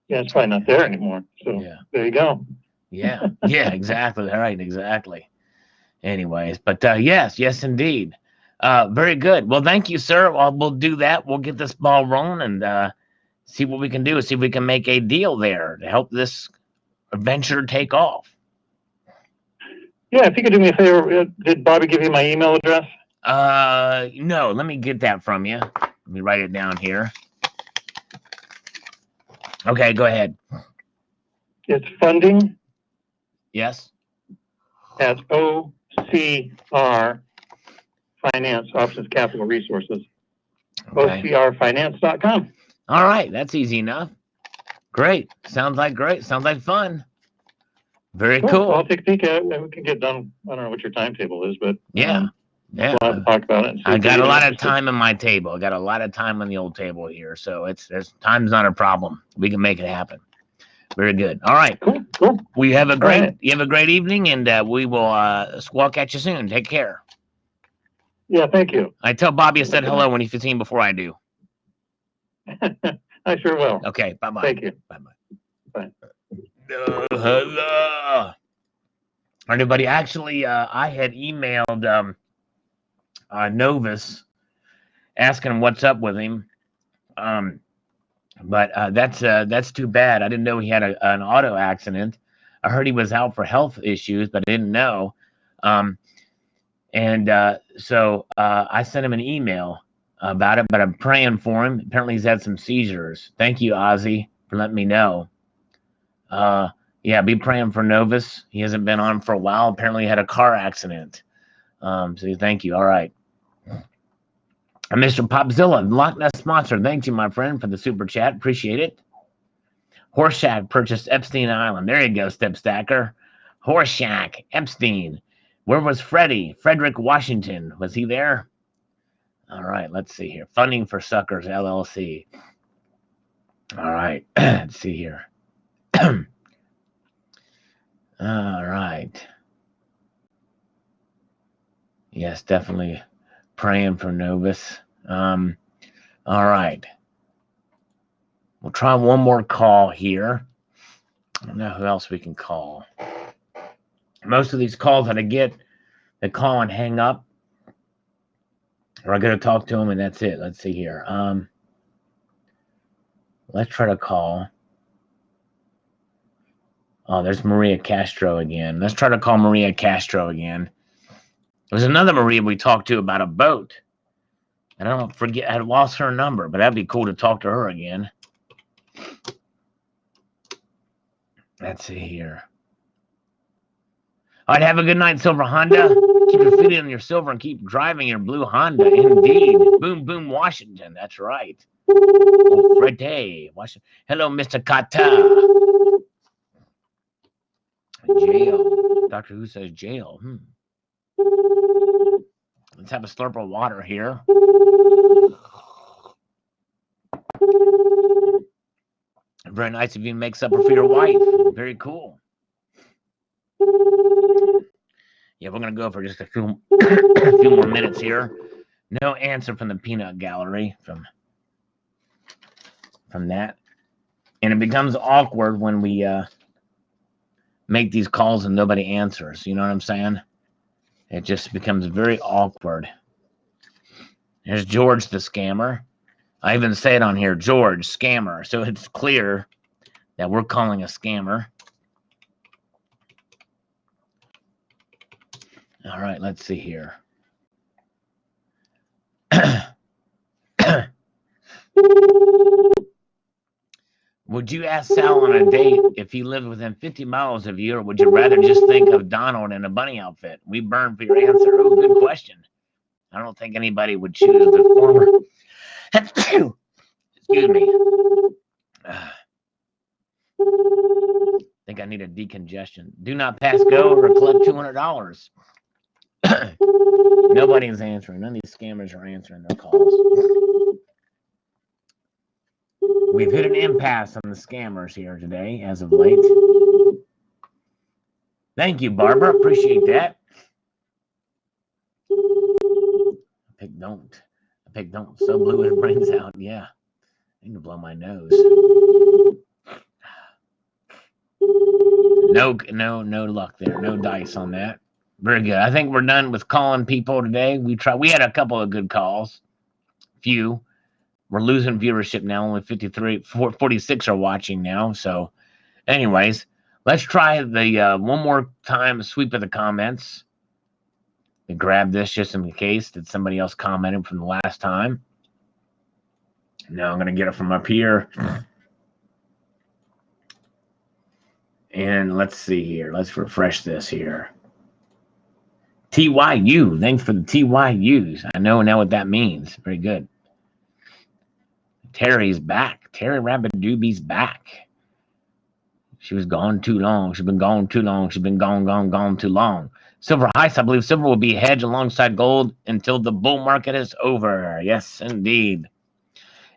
Yeah, it's probably not there anymore. So there you go. Yeah, exactly. All right, exactly. Anyways, but yes, indeed. Very good. Well, thank you, sir. We'll do that. We'll get this ball rolling and see what we can do. See if we can make a deal there to help this venture take off. Yeah, if you could do me a favor, did Bobby give you my email address? No, let me get that from you. Let me write it down here. Okay, go ahead. It's funding. Yes. At OCR Finance, Options Capital Resources. Okay. OCRfinance.com. All right, that's easy enough. Great. Sounds like fun. Very cool. I'll take a peek at it. We can get done. I don't know what your timetable is, but yeah. We'll have to talk about it. I got a lot of time on my table. I got a lot of time on the old table here, so time's not a problem. We can make it happen. Very good. All right. Cool. You have a great evening, and we will squawk at you soon. Take care. Yeah, thank you. I tell Bobby I said hello when he's 15 before I do. I sure will. Okay. Bye-bye. Thank you. Bye-bye. Hello. Everybody, actually, I had emailed Novus asking him what's up with him. But that's too bad. I didn't know he had an auto accident. I heard he was out for health issues, but I didn't know. So I sent him an email about it, but I'm praying for him. Apparently he's had some seizures. Thank you, Ozzy, for letting me know. Yeah, be praying for Novus. He hasn't been on for a while. Apparently he had a car accident. So thank you. All right. Mr. Popzilla, Loch Ness sponsor. Thank you, my friend, for the super chat. Appreciate it. Horseshack purchased Epstein Island. There you go, Step Stacker. Horseshack, Epstein. Where was Freddie? Frederick Washington. Was he there? All right, let's see here. Funding for Suckers, LLC. All right, let's see here. All right. Yes, definitely praying for Novus. All right. We'll try one more call here. I don't know who else we can call. Most of these calls that I get, they call and hang up. Or I got to talk to them and that's it. Let's see here. Let's try to call. Oh, there's Maria Castro again. Let's try to call Maria Castro again. There was another Maria we talked to about a boat. And I don't forget, I lost her number, but that'd be cool to talk to her again. Let's see here. All right, have a good night, Silver Honda. Keep your feet in your silver and keep driving your blue Honda. Indeed. Boom, boom, Washington. That's right. Oh, Friday, Washington. Hello, Mr. Kata. Jail. Doctor Who says jail. Let's have a slurp of water here. Very nice of you to make supper for your wife. Very cool. Yeah, we're going to go for just a few more minutes here. No answer from the peanut gallery from that. And it becomes awkward when we make these calls and nobody answers. You know what I'm saying? It just becomes very awkward. There's George the scammer. I even say it on here, George, scammer. So it's clear that we're calling a scammer. All right, let's see here. Would you ask Sal on a date if he lived within 50 miles of you, or would you rather just think of Donald in a bunny outfit? We burn for your answer. Oh, good question. I don't think anybody would choose the former. Excuse me. I think I need a decongestion. Do not pass go or collect $200. Nobody's answering. None of these scammers are answering their calls. We've hit an impasse on the scammers here today, as of late. Thank you, Barbara. Appreciate that. I pick don't. So blue it brings out. Yeah. I need to blow my nose. No luck there. No dice on that. Very good. I think we're done with calling people today. We had a couple of good calls. Few. We're losing viewership now. Only 46 are watching now. So, anyways, let's try the one more time sweep of the comments. And grab this just in case that somebody else commented from the last time. Now I'm going to get it from up here. And let's see here. Let's refresh this here. TYU. Thanks for the TYUs. I know now what that means. Very good. Terry's back. Terry Rabbit Doobie's back. She was gone too long. She's been gone too long. She's been gone too long. Silver Heist, I believe silver will be hedged alongside gold until the bull market is over. Yes, indeed.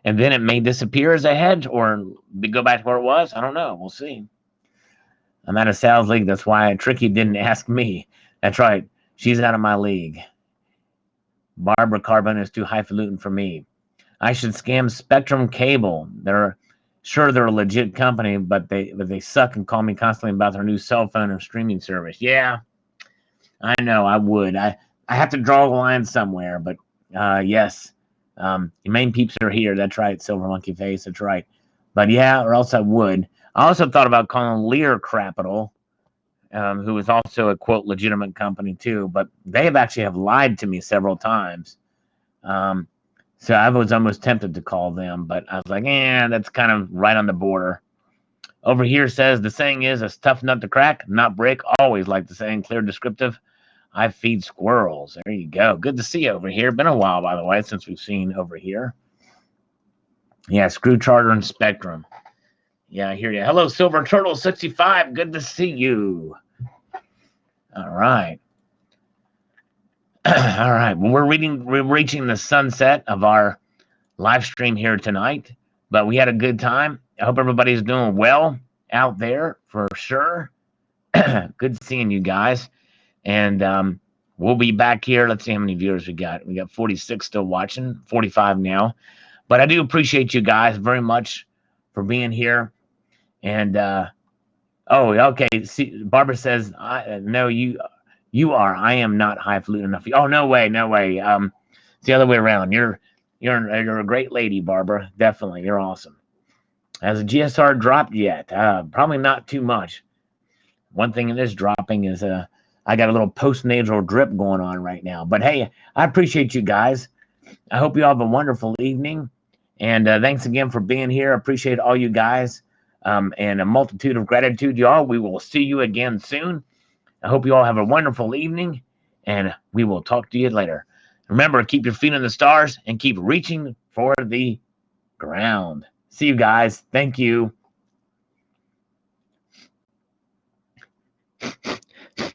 And then it may disappear as a hedge or go back to where it was. I don't know. We'll see. I'm out of Sal's league. That's why Tricky didn't ask me. That's right. She's out of my league. Barbara Carbon is too highfalutin for me. I should scam Spectrum Cable. They're a legit company, but they suck and call me constantly about their new cell phone and streaming service. Yeah, I know. I would. I have to draw a line somewhere, but yes. The main peeps are here. That's right. Silver Monkey Face. That's right. But yeah, or else I would. I also thought about calling Lear Capital, who is also a quote legitimate company too, but they have lied to me several times. So I was almost tempted to call them, but I was like, that's kind of right on the border. Over here says the saying is a tough nut to crack, not break. Always like the saying, clear, descriptive. I feed squirrels. There you go. Good to see you over here. Been a while, by the way, since we've seen over here. Yeah, Screw Charter and Spectrum. Yeah, I hear you. Hello, Silver Turtle 65. Good to see you. All right. All right. Well, we're reaching the sunset of our live stream here tonight, but we had a good time. I hope everybody's doing well out there for sure. Good seeing you guys. And we'll be back here. Let's see how many viewers we got. We got 46 still watching, 45 now. But I do appreciate you guys very much for being here. And okay. See, Barbara says, "No, you are. I am not highfalutin enough." Oh, no way. It's the other way around. You're a great lady, Barbara. Definitely, you're awesome. Has a GSR dropped yet? Probably not too much. One thing that is dropping is I got a little postnasal drip going on right now. But hey, I appreciate you guys. I hope you all have a wonderful evening. And thanks again for being here. I appreciate all you guys. And a multitude of gratitude, y'all. We will see you again soon. I hope you all have a wonderful evening. And we will talk to you later. Remember, keep your feet in the stars and keep reaching for the ground. See you guys. Thank you.